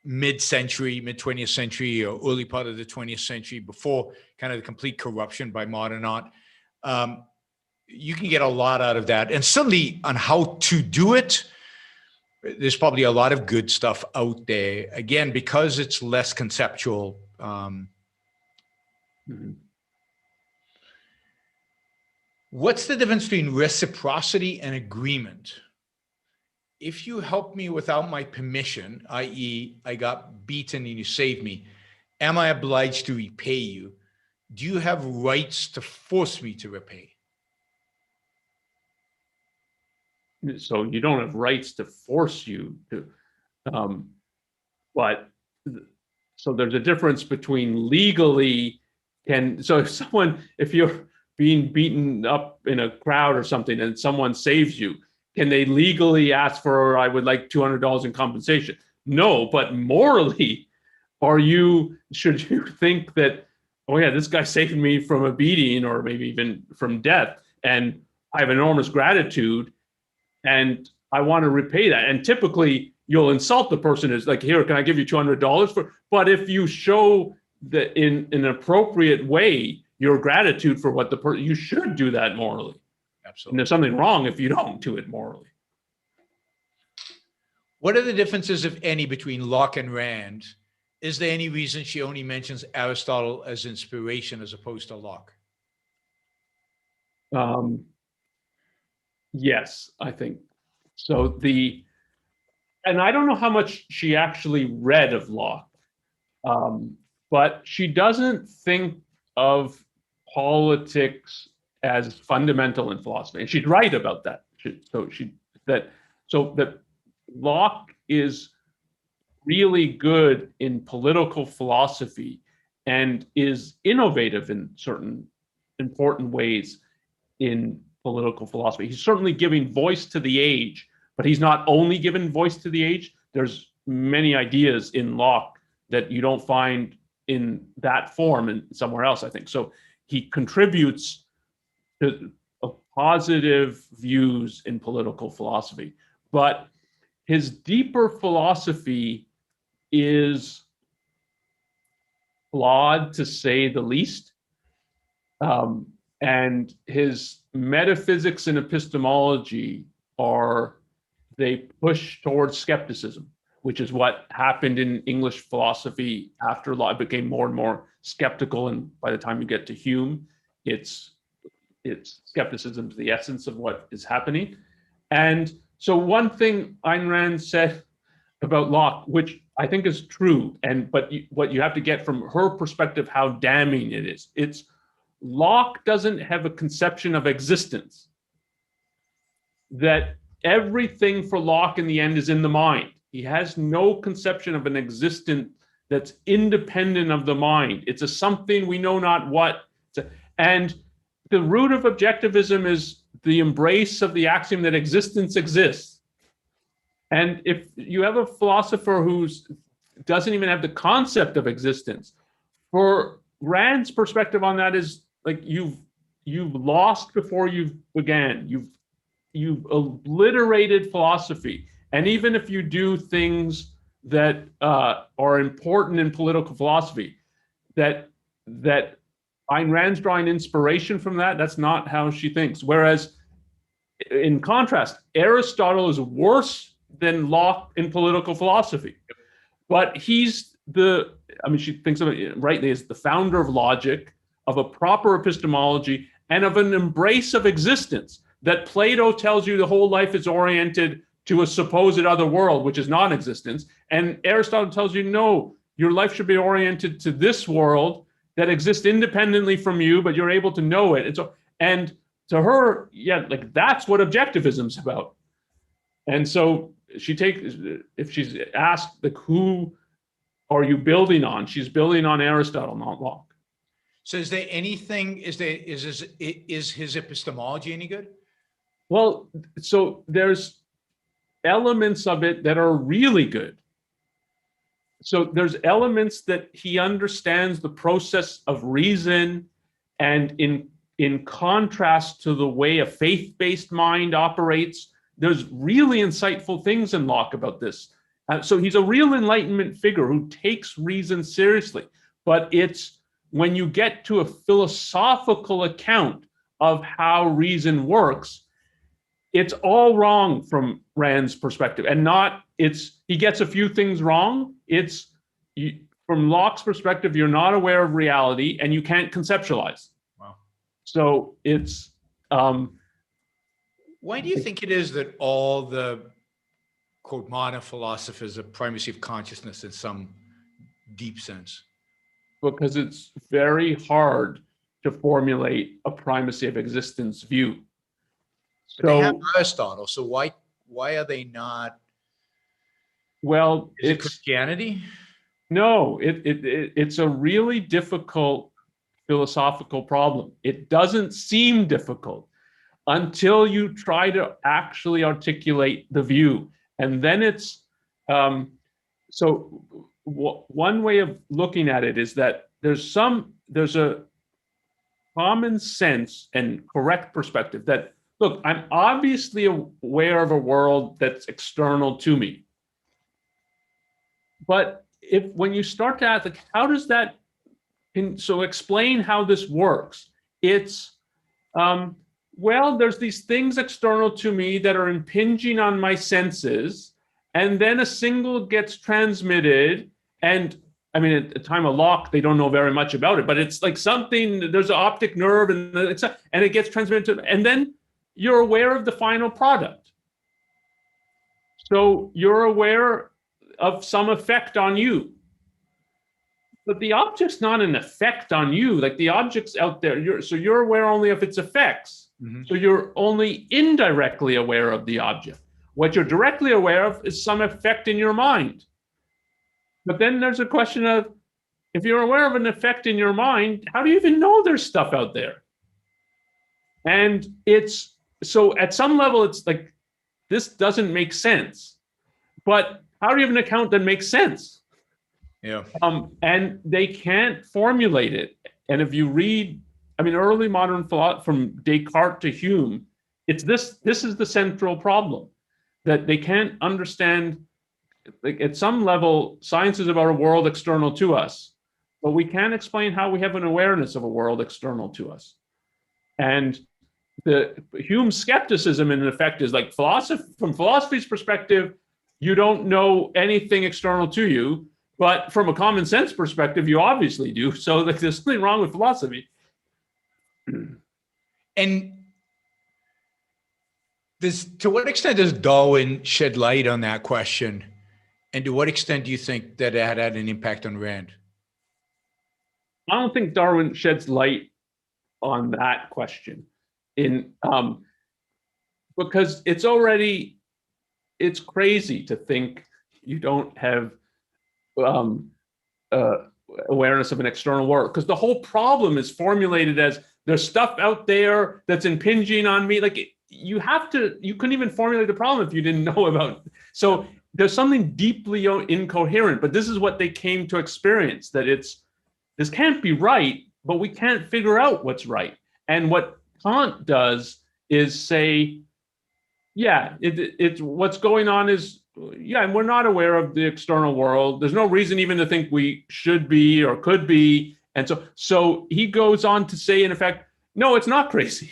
mid-century, mid-20th century or early part of the 20th century, before kind of the complete corruption by modern art. You can get a lot out of that. And certainly on how to do it, there's probably a lot of good stuff out there. Again, because it's less conceptual. What's the difference between reciprocity and agreement? If you help me without my permission, i.e., I got beaten and you saved me, am I obliged to repay you? Do you have rights to force me to repay? So you don't have rights to force you to, but so there's a difference between legally so if you're being beaten up in a crowd or something and someone saves you, can they legally ask for, I would like $200 in compensation? No, but morally, should you think that, oh yeah, this guy saved me from a beating or maybe even from death, and I have enormous gratitude and I want to repay that. And typically you'll insult the person who's like, here, can I give you $200 for, but if you show that in an appropriate way, your gratitude for what the person, you should do that morally. Absolutely. And there's something wrong if you don't do it morally. What are the differences, if any, between Locke and Rand? Is there any reason she only mentions Aristotle as inspiration as opposed to Locke? Yes, I think so. And I don't know how much she actually read of Locke, but she doesn't think of politics as fundamental in philosophy, and she'd write about that. So that Locke is really good in political philosophy and is innovative in certain important ways in political philosophy. He's certainly giving voice to the age, but he's not only given voice to the age. There's many ideas in Locke that you don't find in that form and somewhere else, I think. So he contributes to positive views in political philosophy, but his deeper philosophy is flawed, to say the least. And his metaphysics and epistemology they push towards skepticism, which is what happened in English philosophy after Locke. It became more and more skeptical, and by the time you get to Hume, it's skepticism is the essence of what is happening. And so one thing Ayn Rand said about Locke, which I think is true, but what you have to get from her perspective, how damning it is. It's Locke doesn't have a conception of existence. That everything for Locke in the end is in the mind. He has no conception of an existence that's independent of the mind. It's a something we know not what. And the root of objectivism is the embrace of the axiom that existence exists. And if you have a philosopher who doesn't even have the concept of existence, for Rand's perspective on that is like you've lost before you began. You've obliterated philosophy. And even if you do things that are important in political philosophy, that Ayn Rand's drawing inspiration from that, that's not how she thinks. Whereas in contrast, Aristotle is worse than Locke in political philosophy. But she thinks of it rightly as the founder of logic, of a proper epistemology, and of an embrace of existence. That Plato tells you the whole life is oriented to a supposed other world, which is non-existence. And Aristotle tells you, no, your life should be oriented to this world that exists independently from you, but you're able to know it. And to her, yeah, like that's what objectivism is about. And so if she's asked, like, who are you building on? She's building on Aristotle, not Locke. So is there anything, is his epistemology any good? Well, so there's elements of it that are really good. So there's elements that he understands the process of reason, and in contrast to the way a faith-based mind operates, there's really insightful things in Locke about this. So he's a real Enlightenment figure who takes reason seriously. But it's when you get to a philosophical account of how reason works, it's all wrong from Rand's perspective, and he gets a few things wrong. From Locke's perspective, you're not aware of reality and you can't conceptualize. Wow. So it's. Why do you think it is that all the, quote, modern philosophers have primacy of consciousness in some deep sense? Because it's very hard to formulate a primacy of existence view. But they have Aristotle, so why are they not? Well, is it Christianity? No, it's a really difficult philosophical problem. It doesn't seem difficult. until you try to actually articulate the view. And then it's, one way of looking at it is that there's a common sense and correct perspective that, look, I'm obviously aware of a world that's external to me. But when you start to ask, like, how does that, so explain how this works. It's, well, there's these things external to me that are impinging on my senses, and then a signal gets transmitted. And I mean, at the time of Locke, they don't know very much about it, but it's like something, there's an optic nerve, and it gets transmitted, and then you're aware of the final product. So you're aware of some effect on you. But the object's not an effect on you. Like, the object's out there. You're aware only of its effects. Mm-hmm. So you're only indirectly aware of the object. What you're directly aware of is some effect in your mind. But then there's a question of, if you're aware of an effect in your mind, how do you even know there's stuff out there? And so at some level, it's like, this doesn't make sense. But how do you have an account that makes sense? Yeah. And they can't formulate it. And if you read, I mean, early modern thought from Descartes to Hume, it's this is the central problem, that they can't understand. Like, at some level, science is about a world external to us, but we can't explain how we have an awareness of a world external to us. And Hume's skepticism, in effect, is like, from philosophy's perspective, you don't know anything external to you. But from a common sense perspective, you obviously do. So, like, there's something wrong with philosophy. And to what extent does Darwin shed light on that question? And to what extent do you think that it had an impact on Rand? I don't think Darwin sheds light on that question, because it's crazy to think you don't have awareness of an external world, because the whole problem is formulated as, there's stuff out there that's impinging on me. Like, you couldn't even formulate the problem if you didn't know about. So there's something deeply incoherent, but this is what they came to experience, that this can't be right, but we can't figure out what's right. And what Kant does is say, yeah, it's what's going on is, yeah, and we're not aware of the external world. There's no reason even to think we should be or could be. And so he goes on to say, in effect, no, it's not crazy.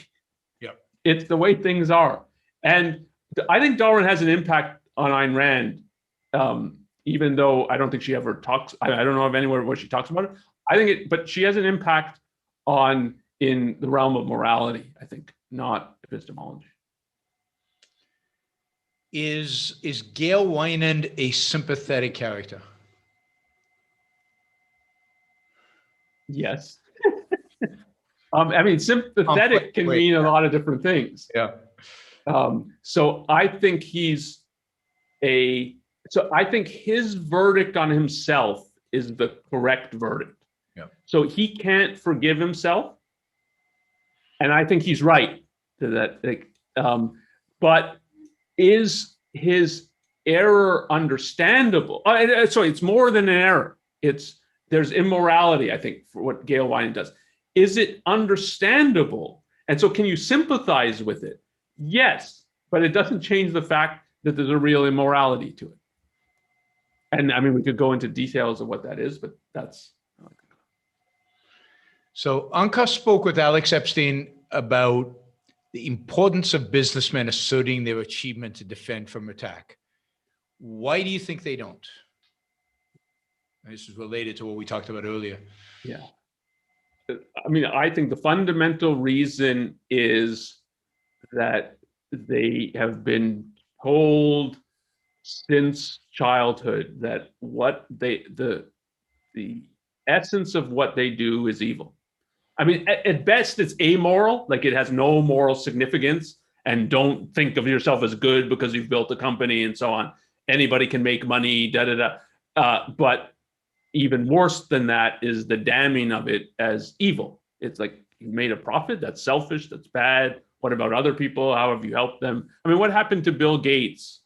Yeah, it's the way things are. And I think Darwin has an impact on Ayn Rand, even though I don't think she ever talks. I don't know of anywhere where she talks about it. But she has an impact in the realm of morality, I think, not epistemology. Is Gail Wynand a sympathetic character? Yes. I mean, sympathetic can mean a lot of different things. Yeah. So I think I think his verdict on himself is the correct verdict. Yeah. So he can't forgive himself, and I think he's right to that. But is his error understandable? Sorry, it's more than an error. There's immorality, I think, for what Gail Wynand does. Is it understandable? And so can you sympathize with it? Yes, but it doesn't change the fact that there's a real immorality to it. And I mean, we could go into details of what that is, but that's. So Onkar spoke with Alex Epstein about the importance of businessmen asserting their achievement to defend from attack. Why do you think they don't? This is related to what we talked about earlier. Yeah. I mean, I think the fundamental reason is that they have been told since childhood that the essence of what they do is evil. I mean, at best, it's amoral, like it has no moral significance, and don't think of yourself as good because you've built a company and so on. Anybody can make money, but even worse than that is the damning of it as evil. It's like, you made a profit, that's selfish, that's bad, What about other people? How have you helped them? I mean, what happened to Bill Gates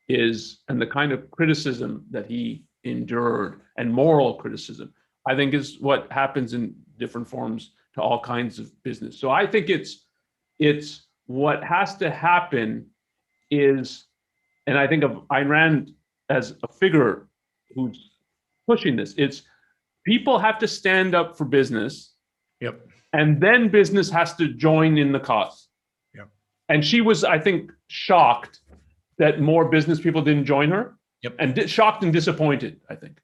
and the kind of criticism that he endured, and moral criticism, I think is what happens in different forms to all kinds of business. So I think it's what has to happen is, and I think of Ayn Rand as a figure who's pushing this, it's people have to stand up for business. Yep. And then business has to join in the cause. Yep. And she was, I think, shocked that more business people didn't join her. Yep. And shocked and disappointed, I think.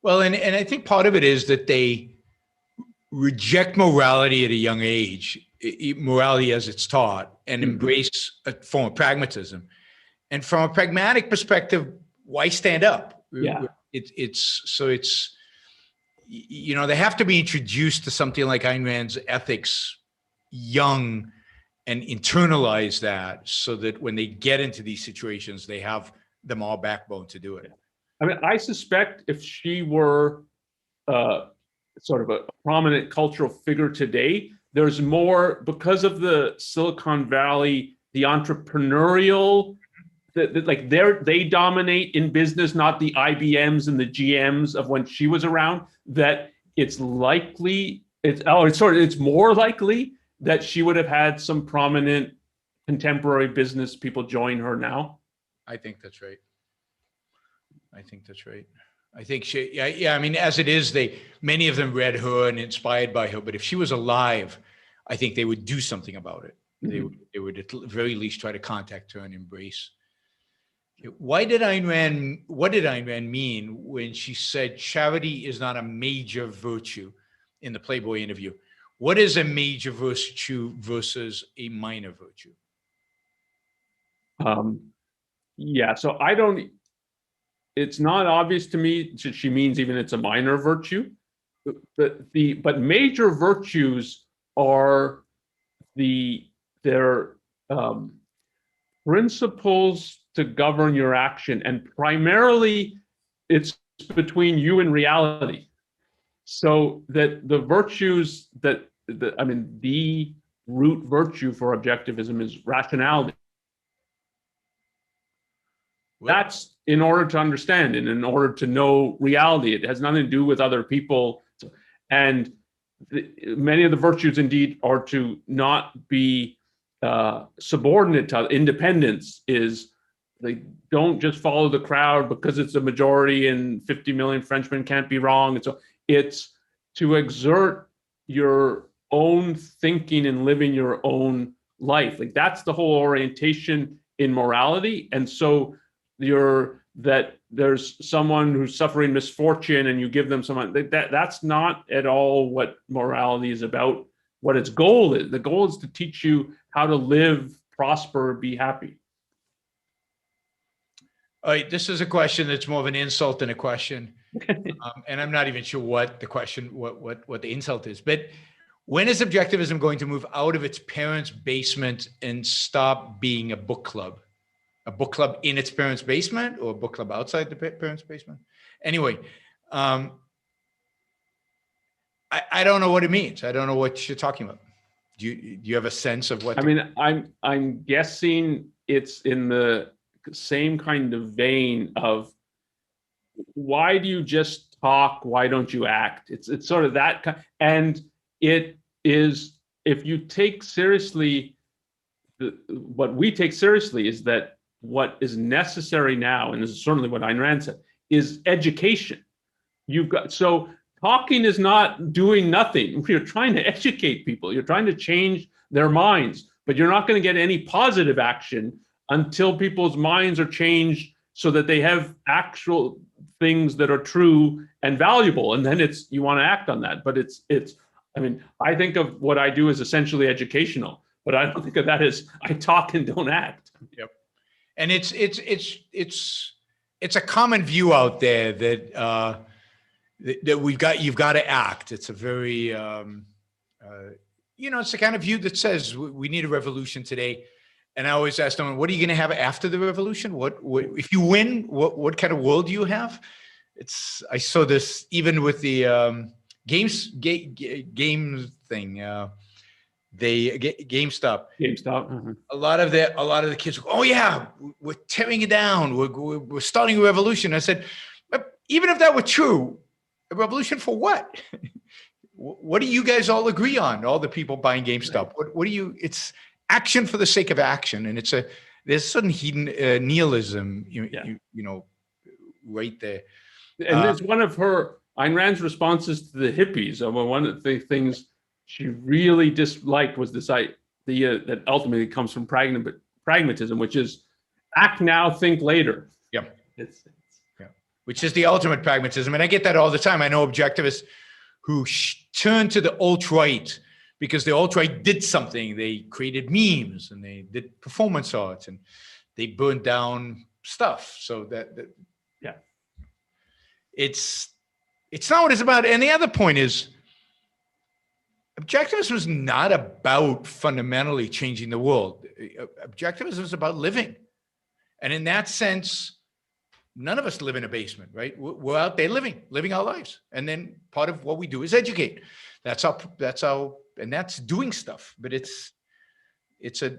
Well, and I think part of it is that they reject morality at a young age, morality as it's taught, and embrace a form of pragmatism. And from a pragmatic perspective, why stand up? Yeah. It's you know, they have to be introduced to something like Ayn Rand's ethics young and internalize that, so that when they get into these situations, they have the moral backbone to do it. I mean, I suspect if she were sort of a prominent cultural figure today, there's more, because of the Silicon Valley, the entrepreneurial, like they dominate in business, not the IBMs and the GMs of when she was around, that it's likely, it's more likely that she would have had some prominent contemporary business people join her now. I think that's right. I think that's right. I think she, yeah. I mean, as it is, many of them read her and inspired by her. But if she was alive, I think they would do something about it. Mm-hmm. They would at the very least try to contact her and embrace. What did Ayn Rand mean when she said charity is not a major virtue in the Playboy interview? What is a major virtue versus a minor virtue? Yeah, so it's not obvious to me that she means even it's a minor virtue. But major virtues are their principles to govern your action, and primarily it's between you and reality. So that the virtues the root virtue for objectivism is rationality. That's in order to understand and in order to know reality. It has nothing to do with other people. And many of the virtues indeed are to not be subordinate to independence. Is they don't just follow the crowd because it's a majority and 50 million Frenchmen can't be wrong. And so it's to exert your own thinking and living your own life. Like that's the whole orientation in morality. And so that there's someone who's suffering misfortune and you give them someone that's not at all what morality is about. What its goal is. The goal is to teach you how to live, prosper, be happy. All right, this is a question that's more of an insult than a question. And I'm not even sure what the question, what the insult is. But when is objectivism going to move out of its parents' basement and stop being a book club? A book club in its parents' basement, or a book club outside the parents' basement? Anyway, I don't know what it means. I don't know what you're talking about. Do you have a sense of what? I mean, I'm guessing it's in the same kind of vein of, why do you just talk? Why don't you act? It's sort of that kind, and it is, if you take seriously what we take seriously is that what is necessary now, and this is certainly what Ayn Rand said, is education. So talking is not doing nothing. You're trying to educate people. You're trying to change their minds, but you're not going to get any positive action until people's minds are changed so that they have actual things that are true and valuable. And then you want to act on that. But I mean, I think of what I do as essentially educational, but I don't think of that as I talk and don't act. Yep. And it's a common view out there that you've got to act. It's a very it's the kind of view that says we need a revolution today. And I always ask them, what are you going to have after the revolution? What if you win? What kind of world do you have? I saw this even with the games thing. GameStop. GameStop. A lot of the kids go, oh yeah, we're tearing it down. We're starting a revolution. I said, but even if that were true, a revolution for what? What do you guys all agree on? All the people buying GameStop. What do you? It's action for the sake of action, and there's a certain nihilism, you know, right there. And it's one of Ayn Rand's responses to the hippies. One of the things she really disliked was this idea that ultimately comes from pragmatism, which is act now, think later. Yeah. Which is the ultimate pragmatism. And I get that all the time. I know objectivists who turn to the alt-right because the alt-right did something. They created memes and they did performance art and they burned down stuff. So that it's not what it's about. And the other point is, objectivism is not about fundamentally changing the world. Objectivism is about living. And in that sense, none of us live in a basement, right? We're out there living our lives. And then part of what we do is educate. That's doing stuff. But it's a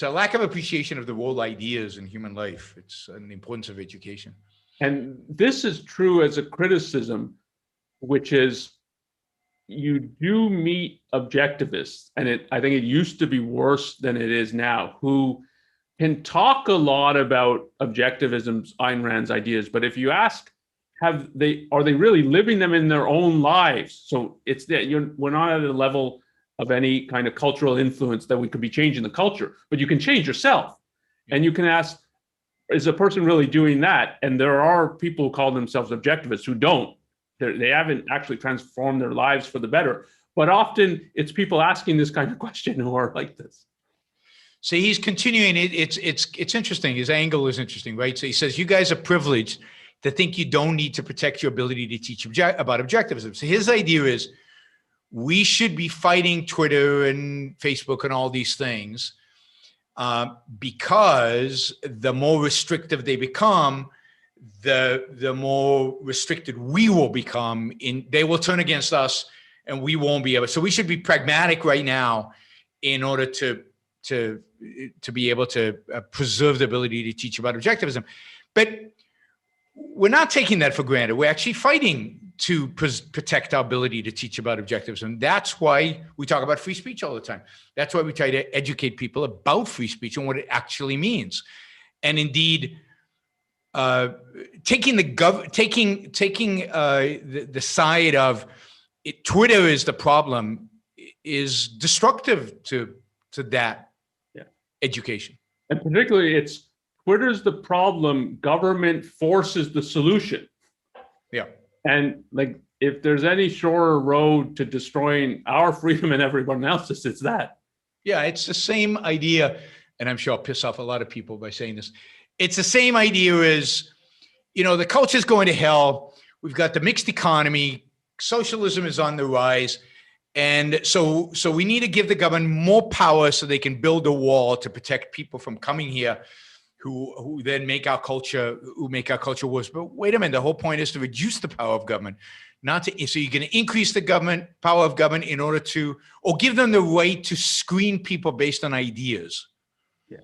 lack of appreciation of the world ideas in human life. It's the importance of education. And this is true as a criticism, which is you do meet objectivists, and I think it used to be worse than it is now, who can talk a lot about objectivism's, Ayn Rand's ideas, but if you ask, are they really living them in their own lives? So it's that we're not at a level of any kind of cultural influence that we could be changing the culture, but you can change yourself. And you can ask, is a person really doing that? And there are people who call themselves objectivists who don't. They haven't actually transformed their lives for the better. But often it's people asking this kind of question who are like this. So he's continuing. It's interesting. His angle is interesting, right? So he says, you guys are privileged to think you don't need to protect your ability to teach about objectivism. So his idea is we should be fighting Twitter and Facebook and all these things because the more restrictive they become, the more restricted we will become. They will turn against us and we won't be able. So we should be pragmatic right now in order to be able to preserve the ability to teach about objectivism. But we're not taking that for granted. We're actually fighting to protect our ability to teach about objectivism. That's why we talk about free speech all the time. That's why we try to educate people about free speech and what it actually means. And indeed, taking the side of Twitter is the problem is destructive to that education. And particularly it's Twitter's the problem, government forces the solution. Yeah. And like, if there's any surer road to destroying our freedom and everyone else's, it's that. Yeah, it's the same idea. And I'm sure I'll piss off a lot of people by saying this. It's the same idea as, the culture's going to hell. We've got the mixed economy. Socialism is on the rise. And so we need to give the government more power so they can build a wall to protect people from coming here who then make our culture worse. But wait a minute, the whole point is to reduce the power of government, so you're going to increase the power of government in order to, or give them the right to screen people based on ideas. Yeah.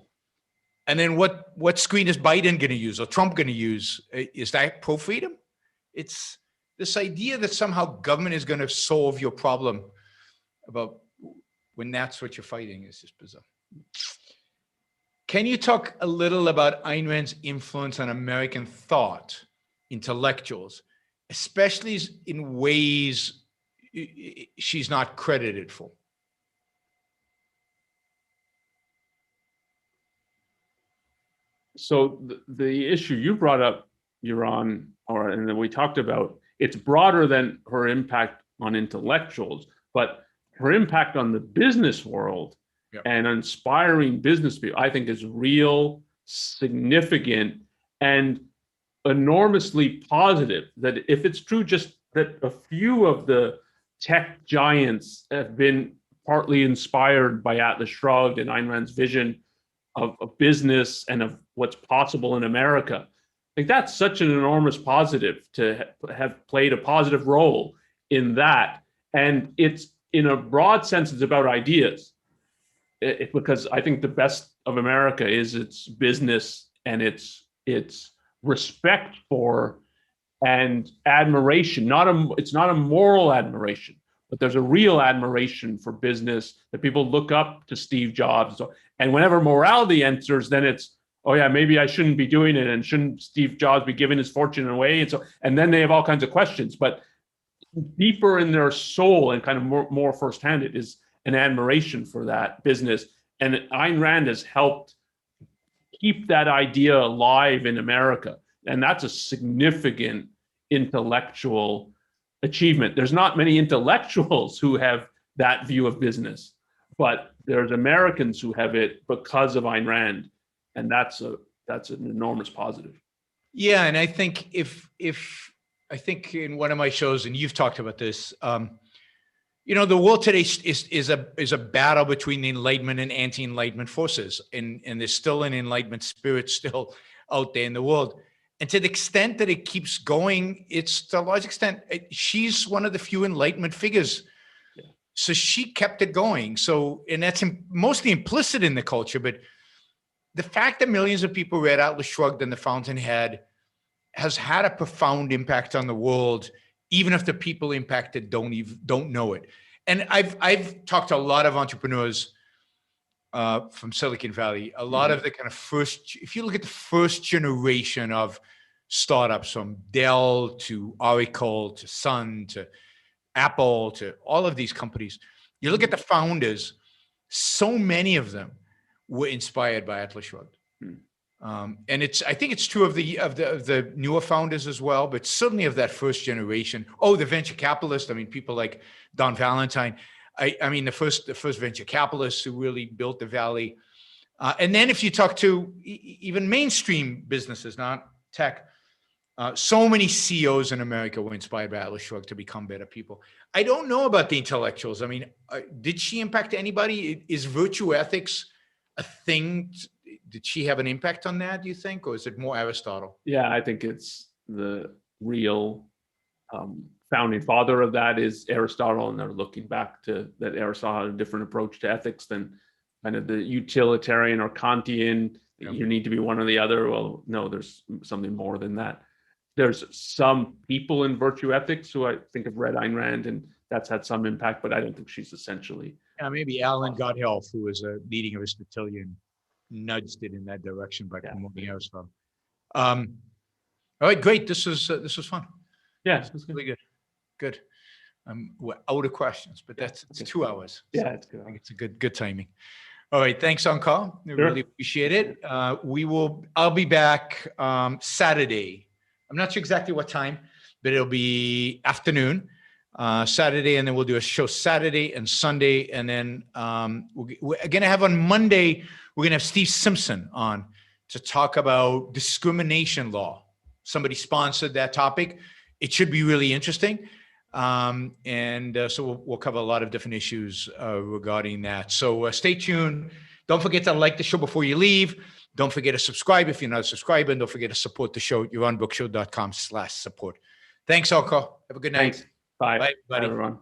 And then what screen is Biden going to use or Trump going to use? Is that pro-freedom? It's this idea that somehow government is going to solve your problem about when that's what you're fighting is just bizarre. Can you talk a little about Ayn Rand's influence on American thought, intellectuals, especially in ways she's not credited for? So the issue you brought up, and then we talked about, it's broader than her impact on intellectuals, but her impact on the business world and inspiring business people, I think, is real, significant, and enormously positive. That if it's true just that a few of the tech giants have been partly inspired by Atlas Shrugged and Ayn Rand's vision of business and of what's possible in America, like that's such an enormous positive to have played a positive role in that. And it's in a broad sense, it's about ideas. Because I think the best of America is its business and its respect for and admiration. It's not a moral admiration, but there's a real admiration for business that people look up to Steve Jobs. And whenever morality enters, then it's, oh yeah, maybe I shouldn't be doing it, and shouldn't Steve Jobs be giving his fortune away? And then they have all kinds of questions. But deeper in their soul and kind of more firsthand, it is an admiration for that business. And Ayn Rand has helped keep that idea alive in America. And that's a significant intellectual achievement. There's not many intellectuals who have that view of business, but there's Americans who have it because of Ayn Rand. And that's an enormous positive. Yeah. And I think I think in one of my shows, and you've talked about this, the world today is a battle between the Enlightenment and anti-Enlightenment forces, and there's still an Enlightenment spirit still out there in the world. And to the extent that it keeps going, it's to a large extent, she's one of the few Enlightenment figures. Yeah. So she kept it going. So, and that's mostly implicit in the culture, but the fact that millions of people read Atlas Shrugged and The Fountainhead has had a profound impact on the world, even if the people impacted don't know it. And I've talked to a lot of entrepreneurs from Silicon Valley. A lot of the kind of if you look at the first generation of startups, from Dell to Oracle to Sun to Apple to all of these companies, you look at the founders, so many of them were inspired by Atlas Shrugged. And I think it's true of the newer founders as well, but certainly of that first generation. Oh, the venture capitalists. I mean, people like Don Valentine. I mean, the first venture capitalists who really built the Valley. And then if you talk to even mainstream businesses, not tech, so many CEOs in America were inspired by Atlas Shrugged to become better people. I don't know about the intellectuals. I mean, did she impact anybody? Is virtue ethics a thing? Did she have an impact on that, do you think? Or is it more Aristotle? Yeah, I think it's the real founding father of that is Aristotle. And they're looking back to that Aristotle had a different approach to ethics than kind of the utilitarian or Kantian. Yep. You need to be one or the other. Well, no, there's something more than that. There's some people in virtue ethics who I think have read Ayn Rand, and that's had some impact, but I don't think she's essentially. Yeah, maybe Alan Gotthelf, who was a leading Aristotelian, nudged it in that direction by promoting Aristotle. All right, great. This was fun. Yeah, this was really good. Good. We're out of questions, but it's 2 hours. Yeah, it's good. I think it's a good timing. All right, thanks, Onkar. I really appreciate it. I'll be back Saturday. I'm not sure exactly what time, but it'll be afternoon. Saturday, and then we'll do a show Saturday and Sunday, and then we're going to have on Monday, we're going to have Steve Simpson on to talk about discrimination law. Somebody sponsored that topic. It should be really interesting. So we'll cover a lot of different issues regarding that. So stay tuned. Don't forget to like the show before you leave. Don't forget to subscribe if you're not a subscriber. And don't forget to support the show at youronbookshow.com/support. Thanks, Onkar. Have a good night. Thanks. Bye. Bye, buddy. Bye, everyone.